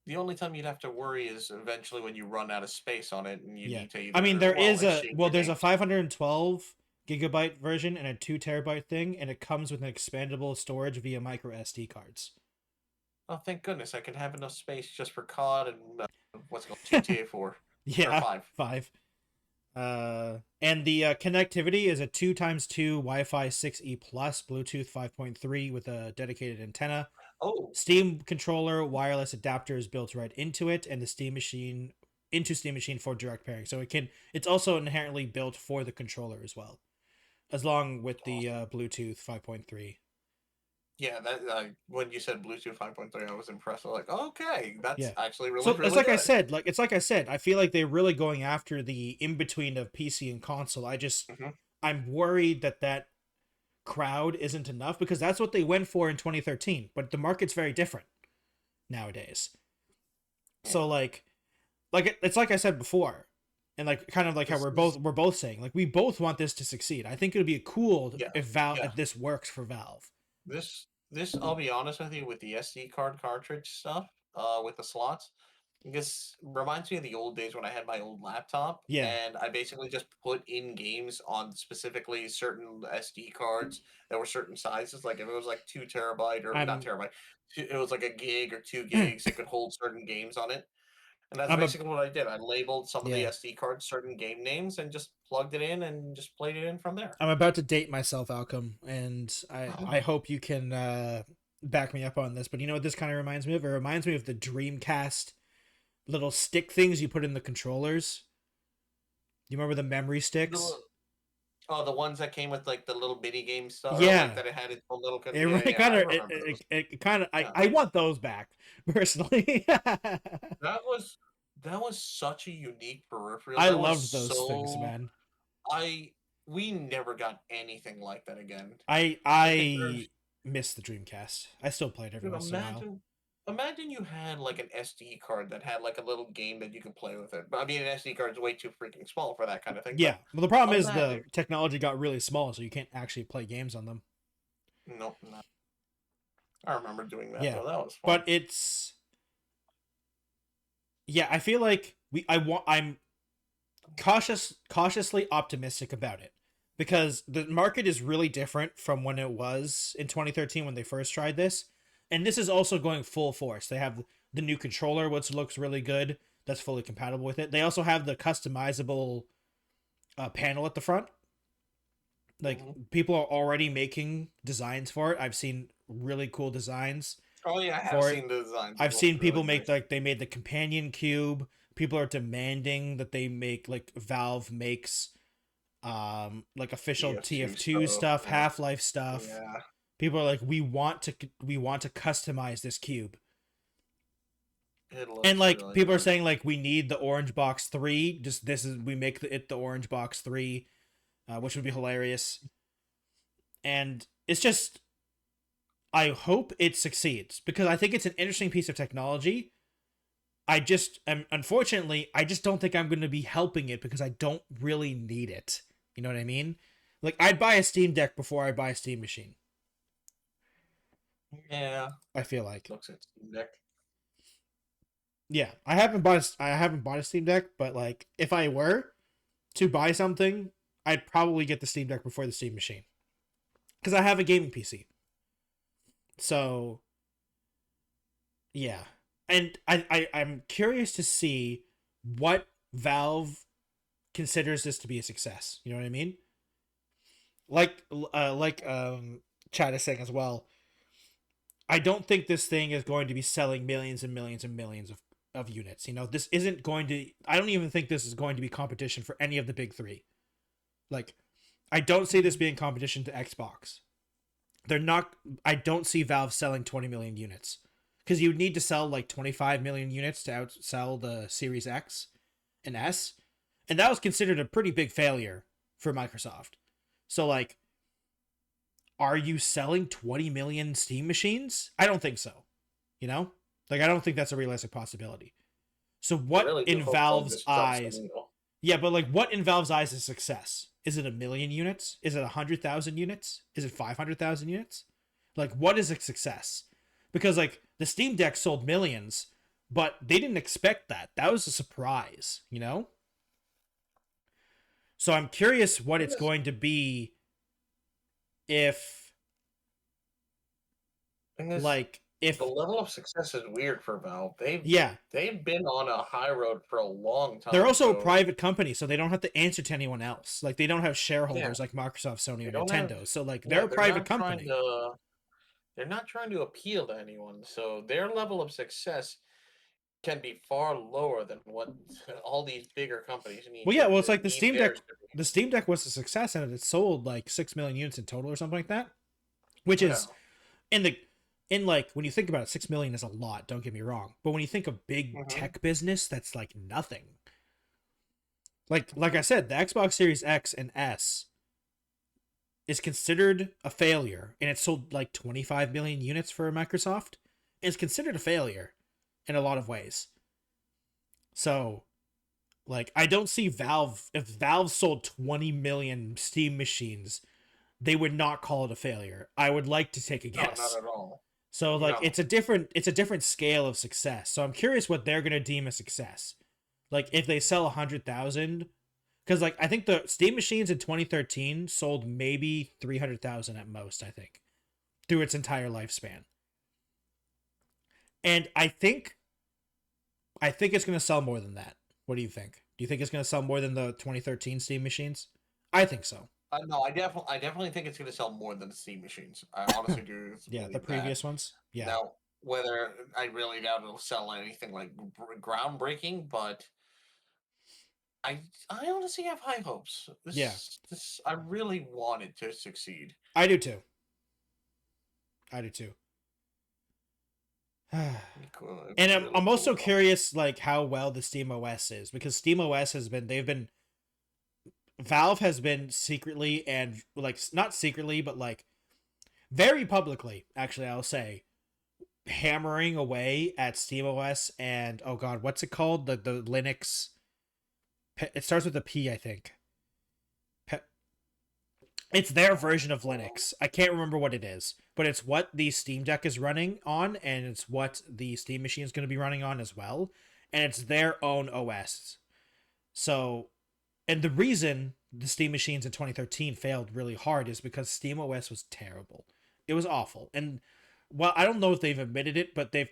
the only time you'd have to worry is eventually when you run out of space on it and you Yeah. need to I mean either, there well, is exchange your there's a games. 512 GB version and a 2 TB thing, and it comes with an expandable storage via micro SD cards. Oh, thank goodness I can have enough space just for COD and what's it called GTA 4 or Yeah, 5. 5. And the connectivity is a 2x2 Wi-Fi 6E plus Bluetooth 5.3 with a dedicated antenna. Oh, Steam controller wireless adapter is built right into it, and the Steam Machine for direct pairing. So it's also inherently built for the controller as well, as long with the awesome. Bluetooth 5.3. Yeah, that when you said Bluetooth 5.3, I was impressed. I was like, okay, that's Yeah. actually really, So really good. it's like I said, I feel like they're really going after the in between of PC and console. Hmm. I'm worried that crowd isn't enough because that's what they went for in 2013, but the market's very different nowadays. Yeah, So it's like I said before, and like kind of like how this, this, we're both saying, like we both want this to succeed. I think it would be cool yeah, if yeah. this works for Valve. This, I'll be honest with you, with the SD card cartridge stuff, with the slots, this reminds me of the old days when I had my old laptop Yeah, and I basically just put in games on specifically certain SD cards that were certain sizes. Like if it was like 2 TB or not I'm terabyte, it was like a gig or 2 gigs, it could hold certain games on it. And that's I'm a basically what I did. I labeled some of the yeah. SD cards certain game names and just plugged it in and just played it in from there. I'm about to date myself, Alchem, and I hope you can back me up on this. But you know what this kind of reminds me of? It reminds me of the Dreamcast little stick things you put in the controllers. You remember the memory sticks? The, oh, the ones that came with like the little mini game stuff, or like Yeah, that it had its own little. it, Yeah, it yeah, kind I of remember those. it kind of Yeah, I want those back personally. that was that was such a unique peripheral. I That was loved those things, so man. I we never got anything like that again. I think there's I miss the Dreamcast. I still play it every dude, once in a while. imagine you had like an SD card that had like a little game that you could play with it. But I mean, an SD card is way too freaking small for that kind of thing. Yeah, But well the problem is imagine, the technology got really small, so you can't actually play games on them. nope, no. I remember doing that Yeah, though. That was fun. but I feel like I'm cautiously optimistic about it because the market is really different from when it was in 2013 when they first tried this, and this is also going full force. They have the new controller, which looks really good. That's fully compatible with it. They also have the customizable panel at the front. Like Hmm. people are already making designs for it. I've seen really cool designs Oh yeah, I have for it. seen the designs. It I've looks seen really people make nice. like they made the companion cube. People are demanding that they make like Valve makes like official TF2 TF2 stuff. stuff, Half-Life stuff. Yeah, People are like we want to customize this cube. it And looks like really people are nice. saying like we need the orange box 3, just this is we make it the orange box 3, which would be hilarious. And it's just I hope it succeeds because I think it's an interesting piece of technology. I just am unfortunately I just don't think I'm going to be helping it because I don't really need it. You know what I mean? Like I'd buy a Steam Deck before I buy a Steam machine. Yeah, I feel like. looks at Steam Deck. Yeah, I haven't bought a Steam Deck, but like if I were to buy something, I'd probably get the Steam Deck before the Steam machine because I have a gaming PC. So, yeah. And I'm curious to see what Valve considers this to be a success. You know what I mean? Like Chad is saying as well. I don't think this thing is going to be selling millions and millions and millions of units. You know, this isn't going to. I don't even think this is going to be competition for any of the big three. Like, I don't see this being competition to Xbox. They're not. I don't see Valve selling 20 million units because you need to sell like 25 million units to outsell the Series X and S, and that was considered a pretty big failure for Microsoft. So like, are you selling 20 million Steam machines? I don't think so. You know? Like I don't think that's a realistic possibility. So I what really do in hope so. Valve's This jumps the eyes? needle. Yeah, but like what in Valve's eyes is success? Is it a million units? Is it 100,000 units? Is it 500,000 units? Like what is a success? Because like the Steam Deck sold millions, but they didn't expect that. That was a surprise, you know? So I'm curious what And it's this, going to be if and this, like the if level of success is weird for Valve. yeah, They've been on a high road for a long they're time. also a So private company, so they don't have to answer to anyone else. Like they don't have yeah, shareholders like Microsoft, Sony, they or don't have. Nintendo. So like they're Yeah, a private company. they're not trying to appeal to anyone. So their level of success can be far lower than what all these bigger companies Well, yeah, well it's like need theirs to be. the Steam Deck was a success and it sold like 6 million units in total or something like that, which Yeah. is in the in like when you think about it, 6 million is a lot. Don't get me wrong, but when you think of big Hmm. tech business, that's like nothing. Like I said, the Xbox Series X and S is considered a failure, and it sold like 25 million units for Microsoft. It's considered a failure in a lot of ways. So, like, I don't see Valve. If Valve sold 20 million Steam machines, they would not call it a failure. I would like to take a No, not guess. at all. So, like, No. it's a different scale of success. So I'm curious what they're gonna deem a success. Like, if they sell 100,000, because like I think the Steam machines in 2013 sold maybe 300,000 at most. I think through its entire lifespan, and I think it's gonna sell more than that. What do you think? Do you think it's gonna sell more than the 2013 Steam machines? I think so. No, I definitely think it's going to sell more than the Steam machines. I honestly do Yeah, the believe that. previous ones. Yeah, Now, whether I really doubt it'll sell anything like groundbreaking, but I I honestly have high hopes. yeah, This I really want it to succeed. I do too. I do too. Cool. It'd And be really I'm cool also though. curious like how well the Steam OS is because Steam OS has been they've been Valve has been secretly and like not secretly but like very publicly actually I'll say hammering away at SteamOS and oh god what's it called the Linux it starts with a P I think It's their version of Linux. I can't remember what it is, but it's what the Steam Deck is running on, and it's what the Steam machine is going to be running on as well. And it's their own OS. So, and the reason the Steam machines in 2013 failed really hard is because Steam OS was terrible. It was awful. And well, I don't know if they've admitted it, but they've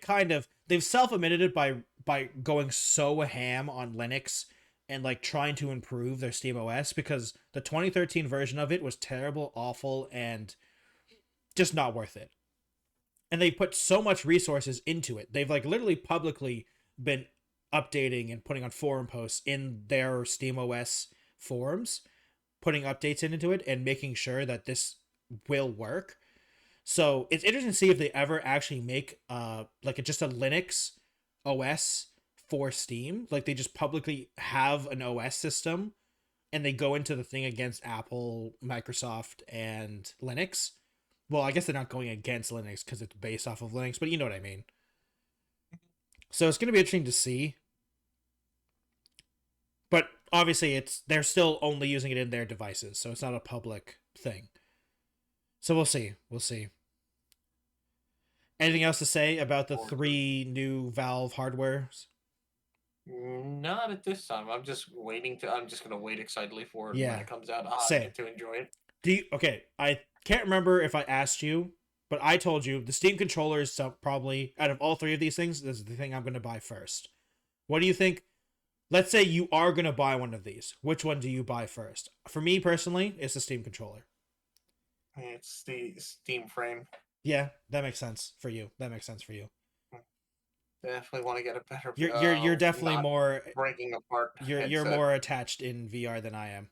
self-admitted it by going so ham on Linux and like trying to improve their Steam OS, because the 2013 version of it was terrible, awful, and just not worth it. And they put so much resources into it. They've like literally publicly been updating and putting on forum posts in their Steam OS forums, putting updates into it and making sure that this will work. So it's interesting to see if they ever actually make like just a Linux OS for Steam. Like they just publicly have an OS system and they go into the thing against Apple, Microsoft, and Linux. Well, I guess they're not going against Linux because it's based off of Linux, but you know what I mean. So it's going to be interesting to see. But obviously they're still only using it in their devices, so it's not a public thing. So we'll see. We'll see. Anything else to say about the 3 new Valve hardwares? Not at this time. I'm just gonna wait excitedly for it when Yeah. it comes out. Same. I get to enjoy it. Okay, I can't remember if I asked you, but I told you the Steam controller is probably, out of all 3 of these things, this is the thing I'm going to buy first. What do you think? Let's say you are going to buy one of these. Which one do you buy first? For me personally, it's the Steam controller. It's the Steam frame. Yeah, that makes sense for you. That makes sense for you. Definitely want to get a better. You're definitely more breaking apart. You're more attached in VR than I am.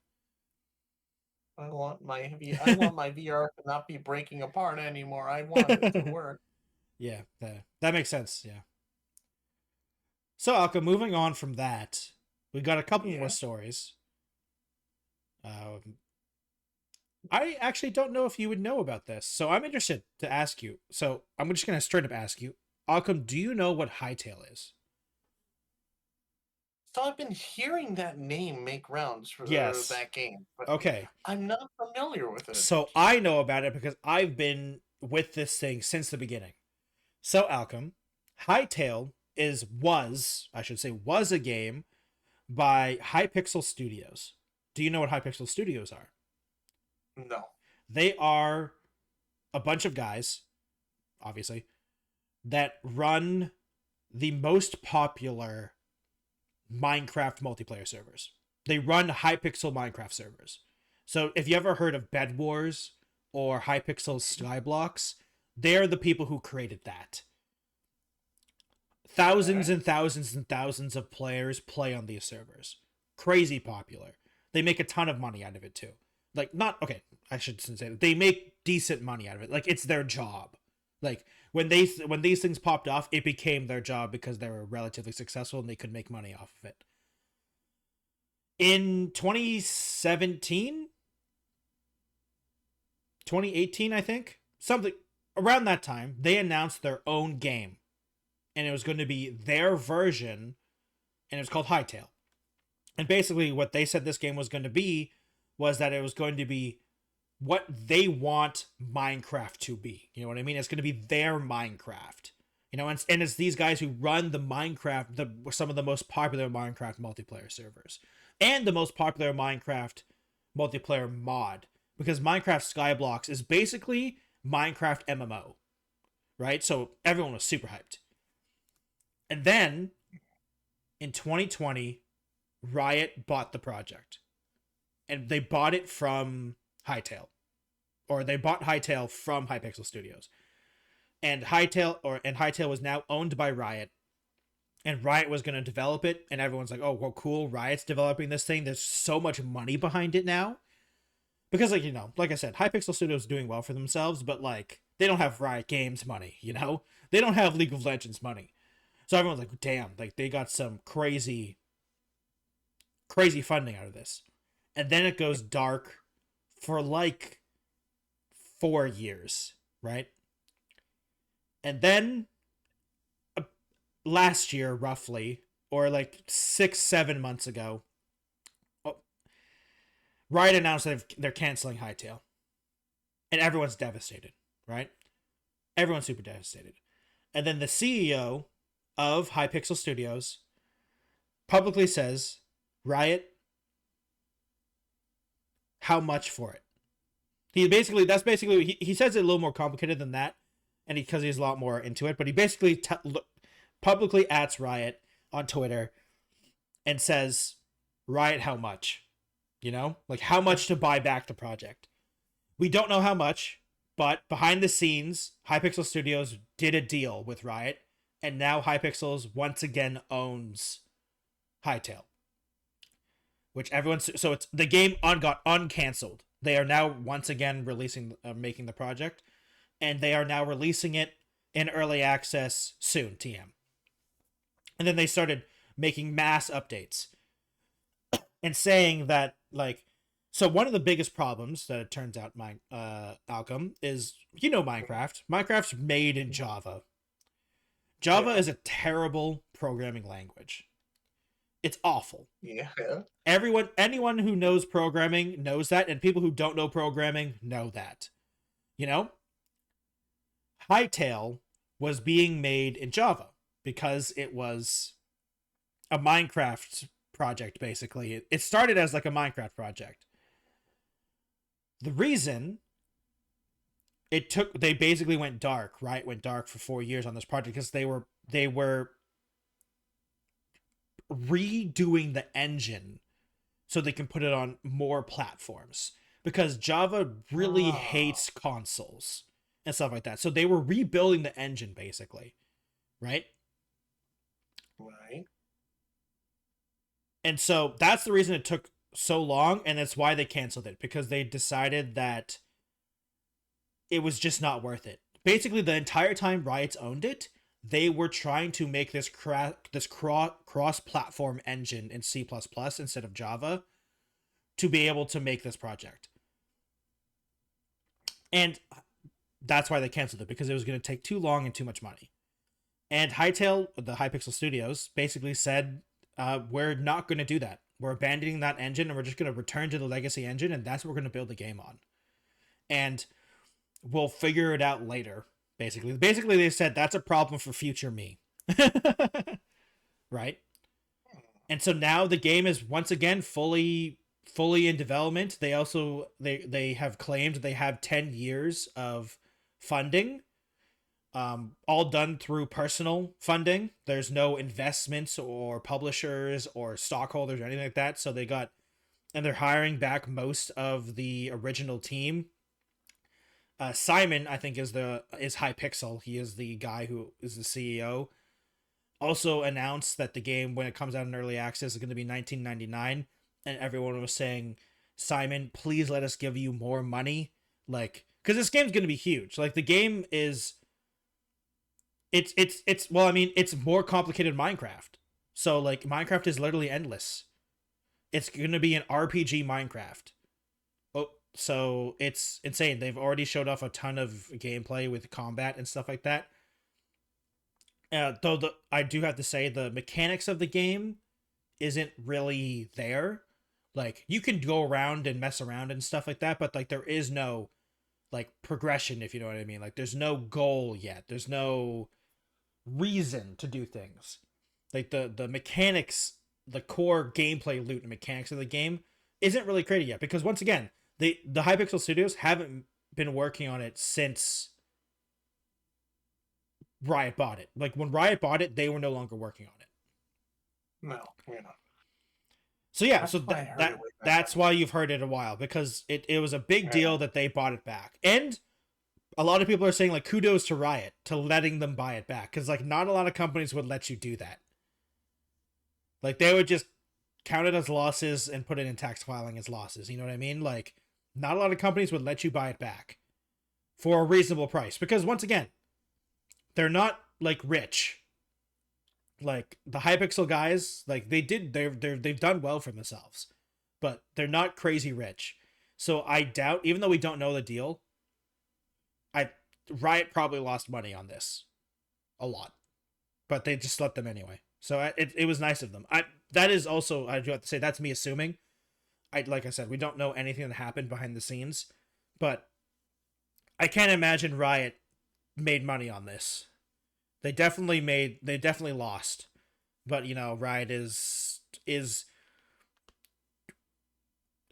I want my VR to not be breaking apart anymore. I want it to work. Yeah, that makes sense. Yeah. So, Alka, moving on from that, we got a couple more stories. I actually don't know if you would know about this, so I'm interested to ask you. So I'm just going to straight up ask you, Alchem, do you know what Hytale is? So I've been hearing that name make rounds for that game. But okay. I'm not familiar with it. So I know about it because I've been with this thing since the beginning. So, Alchem, Hytale was a game by Hypixel Studios. Do you know what Hypixel Studios are? No. They are a bunch of guys, obviously, that run the most popular Minecraft multiplayer servers. They run Hypixel Minecraft servers. So if you ever heard of Bed Wars or Hypixel Skyblocks, they're the people who created that. Thousands and thousands and thousands of players play on these servers. Crazy popular. They make a ton of money out of it too. Like, not, okay, I shouldn't say that. They make decent money out of it. Like, it's their job. Like, when these things popped off, it became their job because they were relatively successful and they could make money off of it. In 2017, 2018, I think, something around that time, they announced their own game. And it was going to be their version, and it was called Hytale. And basically what they said this game was going to be was that it was going to be what they want Minecraft to be. You know what I mean? It's going to be their Minecraft. You know, and it's these guys who run the Minecraft, some of the most popular Minecraft multiplayer servers. And the most popular Minecraft multiplayer mod. Because Minecraft Skyblocks is basically Minecraft MMO. Right? So everyone was super hyped. And then, in 2020, Riot bought the project. And they bought it from Hytale. Or they bought Hytale from Hypixel Studios. And Hytale was now owned by Riot. And Riot was going to develop it. And everyone's like, oh, well, cool. Riot's developing this thing. There's so much money behind it now. Because, like, you know, like I said, Hypixel Studios is doing well for themselves. But, like, they don't have Riot Games money, you know? They don't have League of Legends money. So everyone's like, damn, like, they got some crazy funding out of this. And then it goes dark for like 4 years, right? And then last year, roughly, or like 6-7 months ago, Riot announced that they're canceling Hytale. and everyone's devastated, right? Everyone's super devastated. And then the CEO of Hypixel Studios publicly says, Riot, how much for it? He says it a little more complicated than that, and because he's a lot more into it, but he basically publicly ats Riot on Twitter and says, Riot, how much? You know, like how much to buy back the project. We don't know how much, but behind the scenes, Hypixel Studios did a deal with Riot, and now Hypixels once again owns Hytale. Which so it's the game got uncanceled. They are now once again making the project, and they are now releasing it in early access soon, TM. And then they started making mass updates and saying that, like, so one of the biggest problems that it turns out, Alchem, is, Minecraft. Minecraft's made in Java. Java is a terrible programming language. It's awful. Yeah. Anyone who knows programming knows that, and people who don't know programming know that. Hytale was being made in Java because it was a Minecraft project, basically. It started as like a Minecraft project. The reason they basically went dark, right? Went dark for 4 years on this project because they were redoing the engine so they can put it on more platforms, because Java really hates consoles and stuff like that. So they were rebuilding the engine, basically, right? Right. And so that's the reason it took so long, and that's why they canceled it, because they decided that it was just not worth it. Basically, the entire time Riot's owned it, they were trying to make this cross-platform engine in C++ instead of Java to be able to make this project. And that's why they canceled it, because it was going to take too long and too much money. And Hytale, the Hypixel Studios, basically said, we're not going to do that. We're abandoning that engine, and we're just going to return to the legacy engine, and that's what we're going to build the game on. And we'll figure it out later, basically. Basically, they said that's a problem for future me. Right? And so now the game is once again fully in development. They also they have claimed they have 10 years of funding, all done through personal funding. There's no investments or publishers or stockholders or anything like that. So they're hiring back most of the original team. Simon, I think, is Hypixel. He is the guy who is the CEO. Also announced that the game, when it comes out in early access, is going to be $19.99, and everyone was saying, Simon, please let us give you more money, like, because this game's going to be huge. Like, the game is, it's more complicated than Minecraft. So, like, Minecraft is literally endless. It's going to be an RPG Minecraft. So it's insane. They've already showed off a ton of gameplay with combat and stuff like that. Though I do have to say the mechanics of the game isn't really there. Like, you can go around and mess around and stuff like that, but like there is no like progression, if you know what I mean. Like, there's no goal yet. There's no reason to do things. Like the mechanics, the core gameplay loot and mechanics of the game isn't really created yet, because once again, the Hypixel Studios haven't been working on it since Riot bought it. Like, when Riot bought it, they were no longer working on it. No, you're not. So yeah, that's why you've heard it a while, because it was a big deal that they bought it back. And a lot of people are saying, like, kudos to Riot to letting them buy it back, because like not a lot of companies would let you do that. Like, they would just count it as losses and put it in tax filing as losses. You know what I mean? Like, not a lot of companies would let you buy it back for a reasonable price, because once again, they're not like rich. Like, the Hypixel guys, like, they've done well for themselves, but they're not crazy rich. So I doubt, even though we don't know the deal, Riot probably lost money on this, a lot, but they just let them anyway. So it was nice of them. That is also, I do have to say, that's me assuming. Like I said, we don't know anything that happened behind the scenes, but I can't imagine Riot made money on this. They definitely lost. But Riot is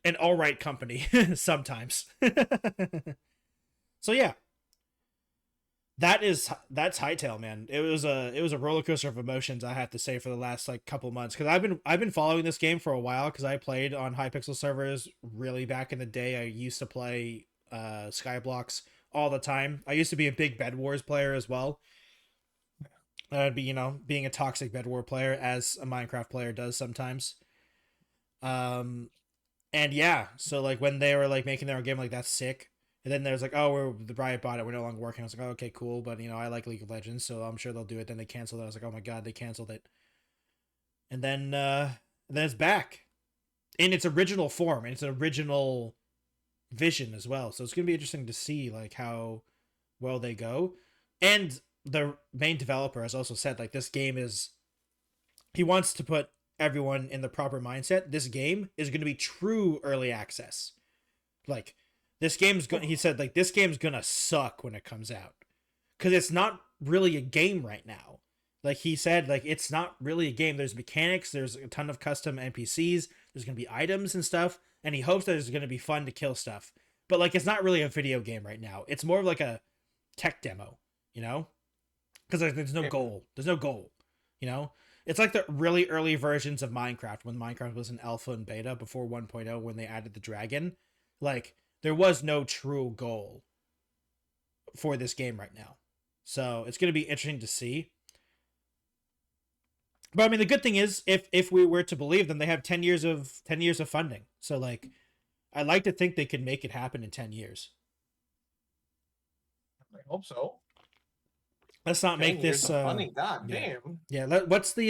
an all right company sometimes. So yeah, that's Hytale, man. It was a roller coaster of emotions, I have to say, for the last like couple months, because I've been following this game for a while, because I played on Hypixel servers really back in the day. I used to play Skyblocks all the time. I used to be a big Bed Wars player as well. I'd be being a toxic Bed War player, as a Minecraft player does sometimes. Um, and yeah, so like when they were like making their own game, like that's sick. And then there's like, oh, the Riot bought it. We're no longer working. I was like, oh, okay, cool. But I like League of Legends, so I'm sure they'll do it. Then they canceled it. I was like, oh my god, they canceled it. And then it's back in its original form, and its original vision as well. So it's gonna be interesting to see like how well they go. And the main developer has also said like this game is, he wants to put everyone in the proper mindset. This game is going to be true early access. Like this game's going, he said like this game's going to suck when it comes out, cuz it's not really a game right now. Like he said like it's not really a game. There's mechanics, there's a ton of custom NPCs, there's going to be items and stuff, and he hopes that it's going to be fun to kill stuff. But like it's not really a video game right now. It's more of like a tech demo, because there's no goal. There's no goal, you know? It's like the really early versions of Minecraft, when Minecraft was in alpha and beta before 1.0, when they added the dragon. Like, there was no true goal for this game right now. So it's going to be interesting to see. But I mean, the good thing is, if we were to believe them, they have 10 years of funding. So like, I like to think they could make it happen in 10 years. I hope so. Let's not make this funny. God yeah. damn. Yeah, what's the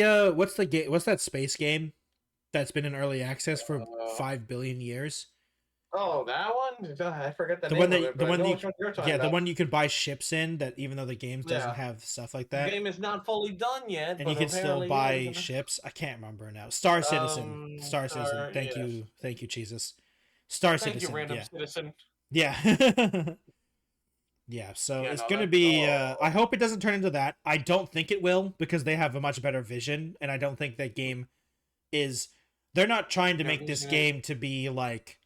game, what's that space game that's been in early access for 5 billion years? Oh, that one? I forget the name One that of it, the but I one know that which one you're talking yeah, the about. one you can buy ships in, that even though the game doesn't Yeah. have stuff like The that, game is not fully done yet, and but you can still apparently buy is. ships. I can't remember now. Star Citizen. Star Citizen. Thank yes. you. Thank you, Jesus. Star Thank Citizen. you, random Yeah. citizen. Yeah. Yeah, so Yeah, it's no, gonna that's be I hope it doesn't turn into that. I don't think it will, because they have a much better vision, and I don't think that game is, they're not trying to make this game to be like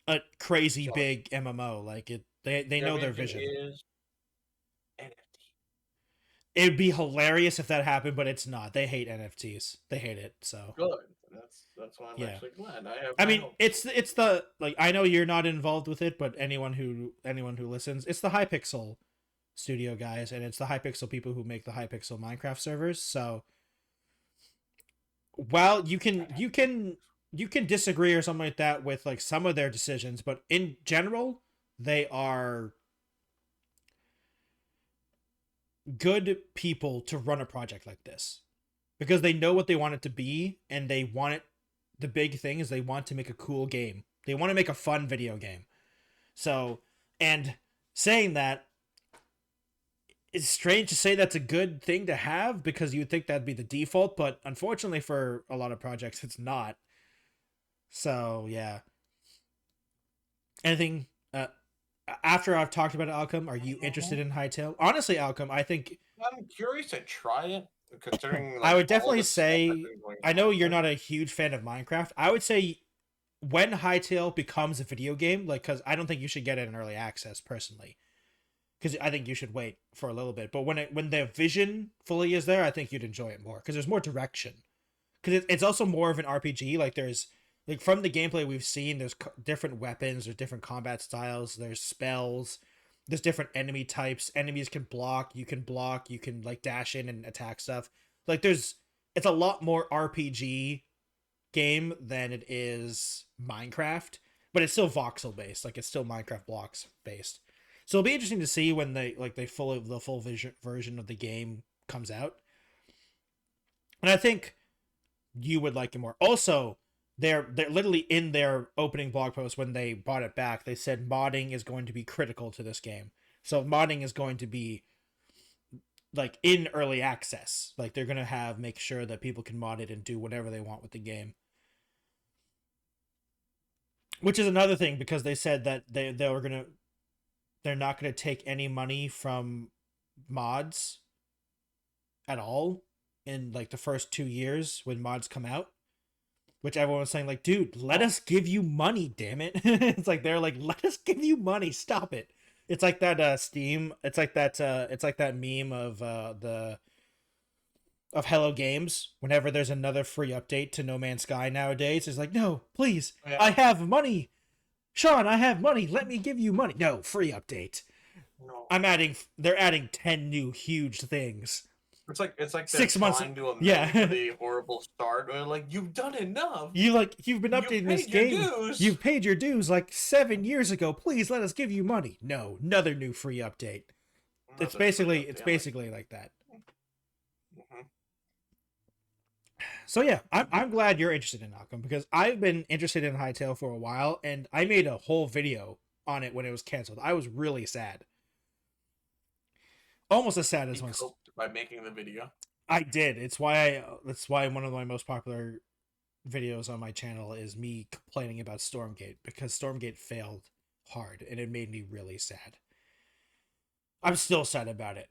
a crazy big MMO. Like they know their vision. Is NFT. It'd be hilarious if that happened, but it's not. They hate NFTs. They hate it. So Good. That's why I'm yeah. actually glad. I have. I mean, it's the, like, I know you're not involved with it, but anyone who listens, it's the Hypixel studio guys, and it's the Hypixel people who make the Hypixel Minecraft servers. So while you can disagree or something like that with like some of their decisions, but in general, they are good people to run a project like this, because they know what they want it to be, and they want it, the big thing is they want to make a cool game. They want to make a fun video game. So, and saying that, it's strange to say that's a good thing to have, because you would think that'd be the default, but unfortunately for a lot of projects, it's not. So, yeah. Anything after I've talked about Alchem, are you interested in Hytale? Honestly, Alchem, I think I'm curious to try it, considering. Like, I would definitely say, I know you're not a huge fan of Minecraft. I would say when Hytale becomes a video game, like, because I don't think you should get it in early access personally, because I think you should wait for a little bit. But when the vision fully is there, I think you'd enjoy it more, because there's more direction. Because it's also more of an RPG. Like there's, like, from the gameplay we've seen, there's different weapons, there's different combat styles, there's spells, there's different enemy types. Enemies can block, you can like dash in and attack stuff. Like it's a lot more RPG game than it is Minecraft, but it's still voxel based. Like it's still Minecraft blocks based. So it'll be interesting to see when the full version of the game comes out. And I think you would like it more. Also, they're literally in their opening blog post when they brought it back, they said modding is going to be critical to this game. So modding is going to be like in early access. Like they're going to make sure that people can mod it and do whatever they want with the game. Which is another thing, because they said that they were going to, they're not going to take any money from mods at all in like the first 2 years when mods come out. Which everyone was saying, like, dude, let us give you money, damn it. It's like they're like, let us give you money, stop it. It's like that Steam. It's like that meme of Hello Games. Whenever there's another free update to No Man's Sky nowadays, it's like, no, please, Yeah. I have money. Sean, I have money. Let me give you money. No, free update. No. They're adding 10 new huge things. It's like 6 months trying to amend yeah. the horrible start. They're like, you've done enough. You've been updating this game. Dues. You've paid your dues like 7 years ago. Please let us give you money. No, another new free update. It's basically like that. Mm-hmm. So yeah, I'm glad you're interested in Alchem because I've been interested in Hytale for a while, and I made a whole video on it when it was canceled. I was really sad, almost as sad as once. By making the video, I did. That's why one of my most popular videos on my channel is me complaining about Stormgate, because Stormgate failed hard and it made me really sad. I'm still sad about it.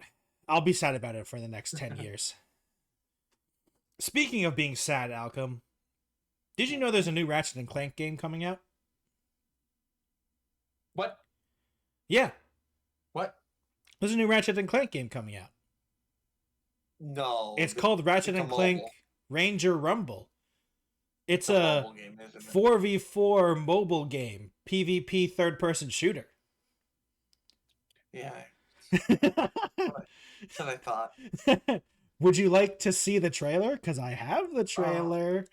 I'll be sad about it for the next 10 years. Speaking of being sad, Alchem, did you know there's a new Ratchet and Clank game coming out? What? Yeah. What? There's a new Ratchet and Clank game coming out. No. It's called Ratchet and Clank Ranger Rumble. It's a game, 4v4 mobile game, PvP third-person shooter. Yeah. That's what I thought. Would you like to see the trailer? Because I have the trailer.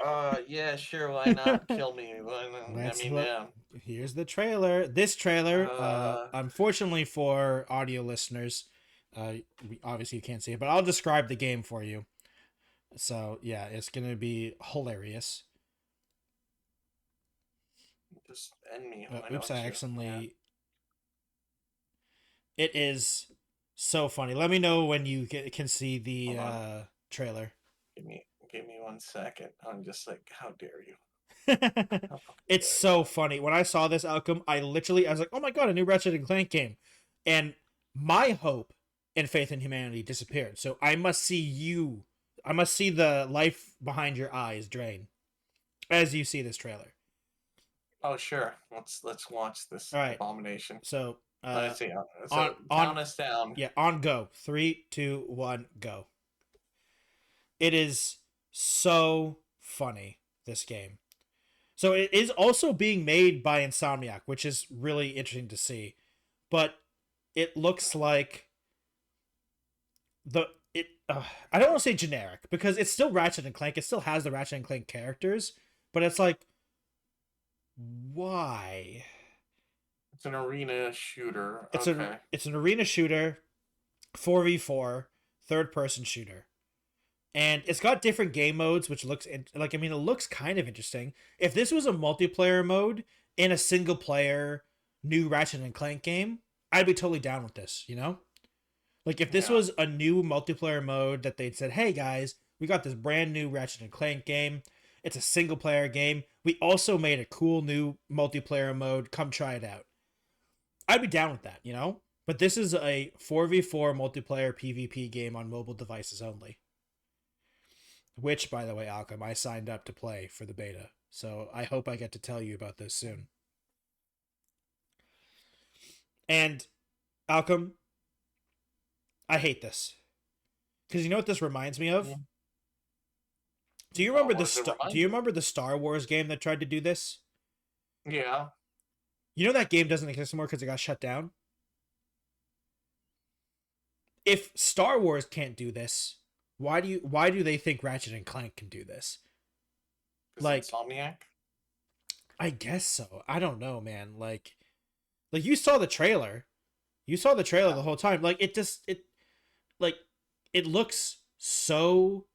Yeah, sure. Why not? Kill me. Yeah. Here's the trailer. This trailer, unfortunately for audio listeners, obviously you can't see it, but I'll describe the game for you. So yeah, it's gonna be hilarious. Just end me. Oops, I accidentally. Yeah. It is so funny. Let me know when you can see the trailer. Give me 1 second. I'm just like, how dare you? It's so funny. When I saw this outcome, I was like, oh my god, a new Ratchet and Clank game. And my hope and faith in humanity disappeared. So I must see the life behind your eyes drain as you see this trailer. Oh sure. Let's watch this abomination. So let's see. So count us down. Yeah, on go. 3, 2, 1, go. It is so funny, this game. So it is also being made by Insomniac, which is really interesting to see. But it looks like I don't want to say generic, because it's still Ratchet and Clank. It still has the Ratchet and Clank characters, but it's like, why? It's an arena shooter. It's an arena shooter, 4v4, third-person shooter. And it's got different game modes, which looks it looks kind of interesting. If this was a multiplayer mode in a single-player new Ratchet and Clank game, I'd be totally down with this, you know? Like, if this was a new multiplayer mode that they'd said, hey, guys, we got this brand new Ratchet and Clank game. It's a single-player game. We also made a cool new multiplayer mode. Come try it out. I'd be down with that, you know? But this is a 4v4 multiplayer PvP game on mobile devices only. Which, by the way, Alchem, I signed up to play for the beta. So I hope I get to tell you about this soon. And, Alchem, I hate this. Because you know what this reminds me of? Yeah. Do you remember the Star Wars game that tried to do this? Yeah. You know that game doesn't exist anymore because it got shut down? If Star Wars can't do this, why do they think Ratchet and Clank can do this? Like Insomniac? I guess so. I don't know, man. Like you saw the trailer. You saw the trailer the whole time. Like it looks so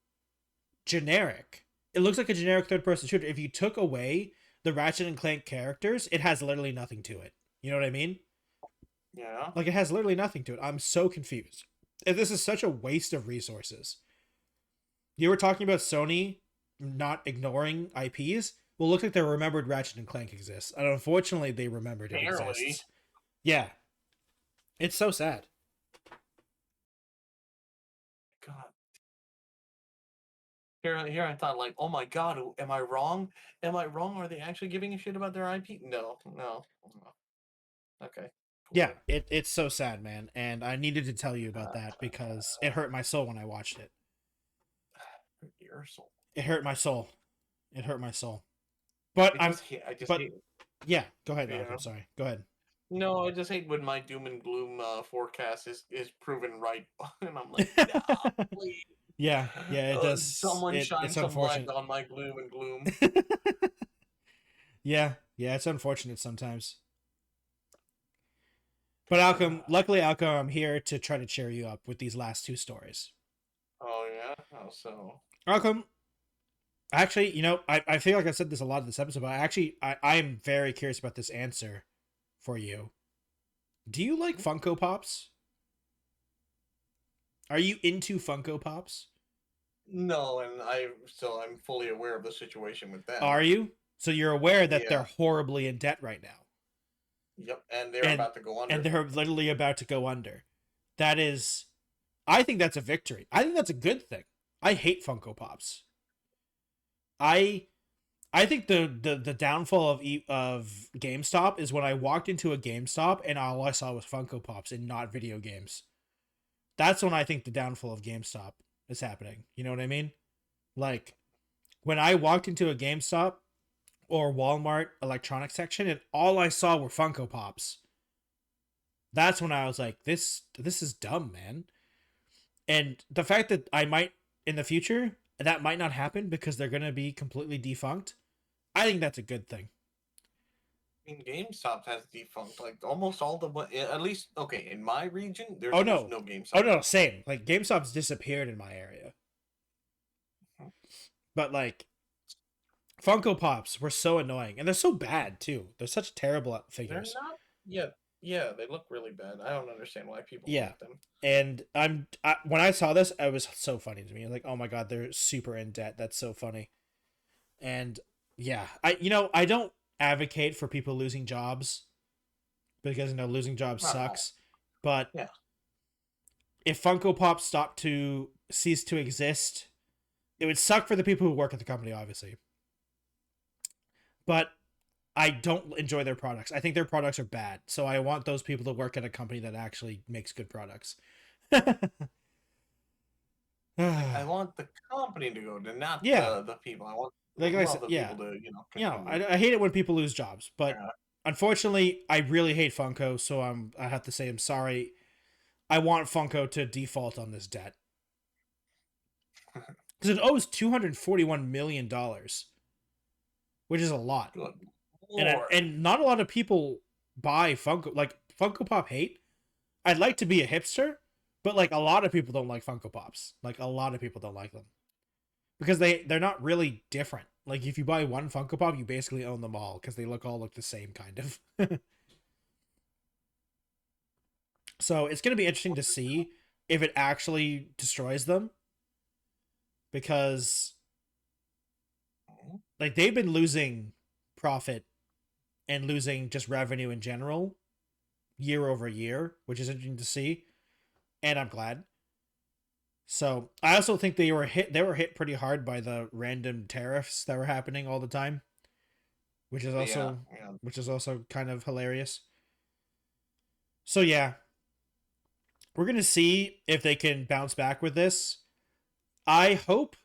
generic. It looks like a generic third-person shooter. If you took away the Ratchet and Clank characters, it has literally nothing to it. You know what I mean? Yeah. Like, it has literally nothing to it. I'm so confused. And this is such a waste of resources. You were talking about Sony not ignoring IPs. Well, it looks like they remembered Ratchet and Clank exists. And unfortunately, they remembered it exists. Yeah. It's so sad. God. Here I thought like, oh my God, am I wrong? Am I wrong? Are they actually giving a shit about their IP? No, no. Okay. Yeah, Cool. it's so sad, man, and I needed to tell you about that because it hurt my soul when I watched it. Your soul. It hurt my soul. It hurt my soul. But I just but hate it. yeah, go ahead, You Malcolm. know? Sorry, go ahead. No, I just hate when my doom and gloom forecast is proven right, and I'm like, no, please. Yeah, it does. Someone shine It's some light unfortunate. on my gloom and gloom. Yeah, it's unfortunate sometimes. But Alchem, luckily, Alchem, I'm here to try to cheer you up with these last two stories. Oh yeah, how so? Alchem, actually, I feel like I said this a lot of this episode, but I am very curious about this answer for you. Do you like Funko Pops? Are you into Funko Pops? No, and I'm fully aware of the situation with them. Are you? So you're aware that Yeah. they're horribly in debt right now. Yep, and they're And about to go and under. they're literally about to go under. That is, I think that's a victory. I think that's a good thing. I hate Funko Pops. I I think the downfall of GameStop is when I walked into a GameStop and all I saw was Funko Pops and not video games. That's when I think the downfall of GameStop is happening. You know what I mean? Like when I walked into a GameStop or Walmart electronics section and all I saw were Funko Pops. That's when I was like, this is dumb, man. And the fact that I might in the future that might not happen because they're gonna be completely defunct, I think that's a good thing. I mean, GameStop has defunct. Like almost all the at least okay in my region, there's Oh almost no, no GameStop. oh no, same. Like GameStop's disappeared in my area, but like Funko Pops were so annoying, and they're so bad too. They're such terrible They're figures. not. Yeah, yeah, they look really bad. I don't understand why people Yeah, like them. and when I saw this, it was so funny to me. I was like, oh my god, they're super in debt. That's so funny. And yeah, I don't advocate for people losing jobs because losing jobs Not at all. sucks. But Yeah. if Funko Pop stopped to cease to exist, it would suck for the people who work at the company, obviously. But I don't enjoy their products. I think their products are bad. So I want those people to work at a company that actually makes good products. I want the company to go to, not Yeah, the people. I want like I said, the yeah, people to continue. I hate it when people lose jobs, but Yeah. unfortunately, I really hate Funko, so I have to say I'm sorry. I want Funko to default on this debt because it owes $241 million, which is a lot, Good and Lord. and not a lot of people buy Funko. Like Funko Pop hate. I'd like to be a hipster, but like a lot of people don't like Funko Pops. Like a lot of people don't like them because they're not really different. Like if you buy one Funko Pop, you basically own them all because they all look the same kind of. So it's gonna be interesting to see if it actually destroys them because like they've been losing profit and losing just revenue in general year over year, which is interesting to see, and I'm glad. So I also think they were hit pretty hard by the random tariffs that were happening all the time, which is also Yeah. kind of hilarious. So yeah, we're gonna see if they can bounce back with this. I hope,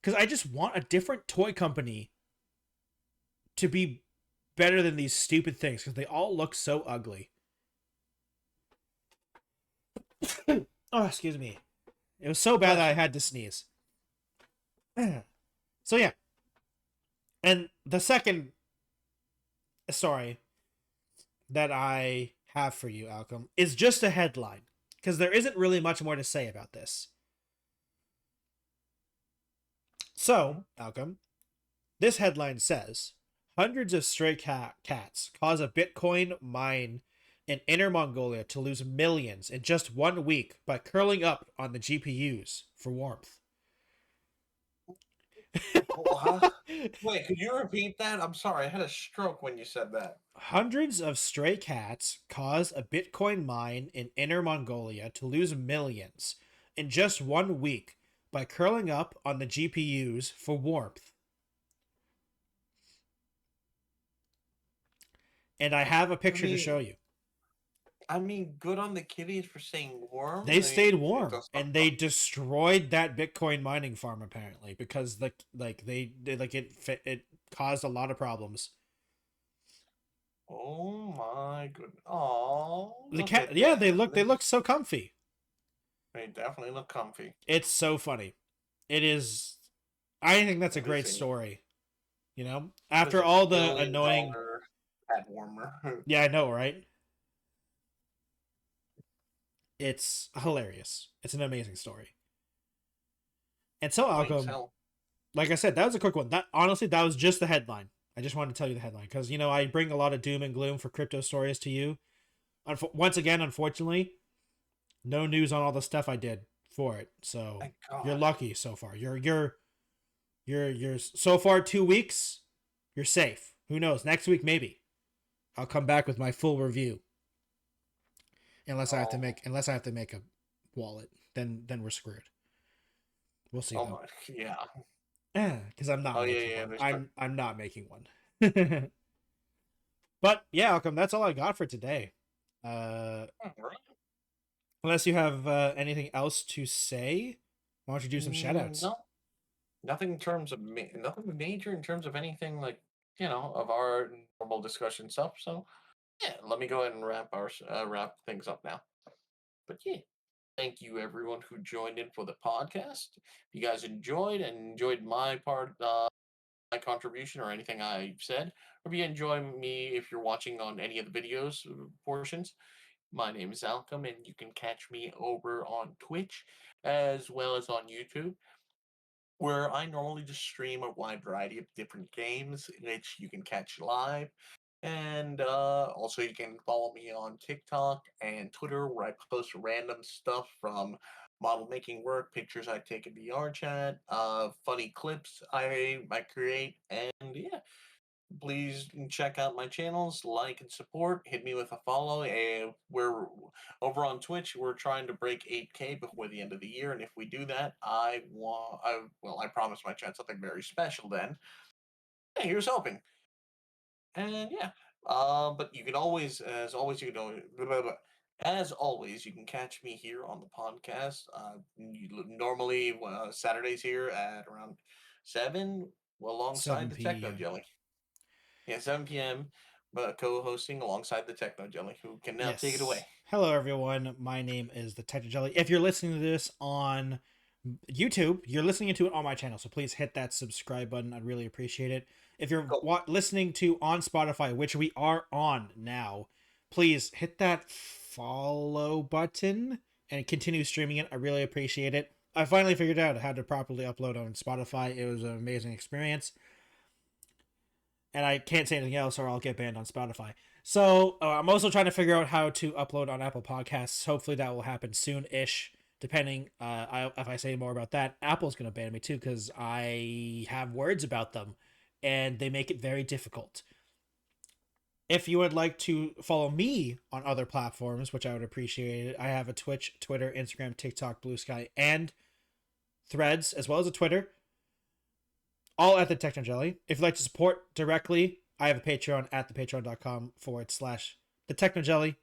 because I just want a different toy company to be better than these stupid things because they all look so ugly. Oh, excuse me. It was so bad that I had to sneeze. So yeah. And the second story that I have for you, Alchem, is just a headline because there isn't really much more to say about this. So, Alchem, this headline says hundreds of stray cats cause a Bitcoin mine in Inner Mongolia to lose millions in just 1 week by curling up on the GPUs for warmth. Huh? Wait, could you repeat that? I'm sorry, I had a stroke when you said that. Hundreds of stray cats caused a Bitcoin mine in Inner Mongolia to lose millions in just 1 week by curling up on the GPUs for warmth. And I have a I picture to show mean, you. good on the kitties for staying warm. They stayed It warm does not and they destroyed that Bitcoin mining farm apparently because it caused a lot of problems. Oh my goodness! Oh, The look cat, at yeah, them. they look so comfy. They definitely look comfy. It's so funny. It is. I think that's a Let me great see. story. You know, What is after it? all the Billion annoying. dollar pad warmer. Yeah, I know, right? It's hilarious. It's an amazing story. And so, Funny as Alchem, hell. like I said, that was a quick one. That honestly, that was just the headline. I just wanted to tell you the headline because I bring a lot of doom and gloom for crypto stories to you. Once again, unfortunately, no news on all the stuff I did for it. So Thank you're God. lucky so far. You're so far 2 weeks. You're safe. Who knows? Next week maybe I'll come back with my full review. Oh, Unless I have to make a wallet, then we're screwed. We'll see oh though. my, yeah. Because I'm not Oh yeah, making yeah. one. There's I'm not making one. But yeah, Alchem, that's all I got for today. Uh, right. unless you have anything else to say, why don't you do some shoutouts? No, nothing in terms of nothing major in terms of anything like of our normal discussion stuff. So yeah, let me go ahead and wrap things up now. But yeah, thank you everyone who joined in for the podcast. If you guys enjoyed my part, my contribution or anything I said, or if you enjoy me if you're watching on any of the videos portions, my name is Alchem, and you can catch me over on Twitch as well as on YouTube, where I normally just stream a wide variety of different games, which you can catch live. And also, you can follow me on TikTok and Twitter, where I post random stuff from model making work, pictures I take in VR chat, funny clips I create, and yeah, please check out my channels, like and support. Hit me with a follow. We're over on Twitch. We're trying to break 8K before the end of the year, and if we do that, I promise my chat something very special. Then, yeah, here's hoping. And yeah, but you can always, as always, you can always, blah, blah, blah. As always, you can catch me here on the podcast. Normally Saturdays here at around 7, alongside the Techno 7 p.m. Jelly. Yeah, 7 p.m. But co-hosting alongside the Techno Jelly, who can now take it Yes. away. Hello, everyone. My name is the Techno Jelly. If you're listening to this on YouTube, you're listening to it on my channel, so please hit that subscribe button. I'd really appreciate it. If you're Go. listening to on Spotify, which we are on now, please hit that follow button and continue streaming it. I really appreciate it. I finally figured out how to properly upload on Spotify. It was an amazing experience. And I can't say anything else or I'll get banned on Spotify. So I'm also trying to figure out how to upload on Apple Podcasts. Hopefully that will happen soon-ish. Depending, if I say more about that, Apple's gonna ban me too because I have words about them, and they make it very difficult. If you would like to follow me on other platforms, which I would appreciate it, I have a Twitch, Twitter, Instagram, TikTok, Blue Sky, and Threads, as well as a Twitter, all at the Techno Jelly. If you'd like to support directly, I have a Patreon at thepatreon.com/the Techno Jelly.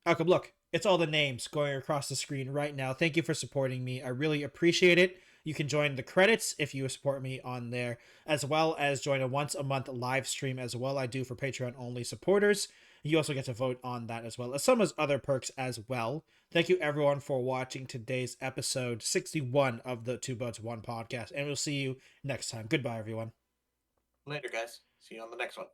Alchem, look, it's all the names going across the screen right now. Thank you for supporting me. I really appreciate it. You can join the credits if you support me on there, as well as join a once a month live stream as well. I do for Patreon only supporters. You also get to vote on that as well as some other perks as well. Thank you everyone for watching today's episode 61 of the Two Buds One podcast, and we'll see you next time. Goodbye, everyone. Later, guys. See you on the next one.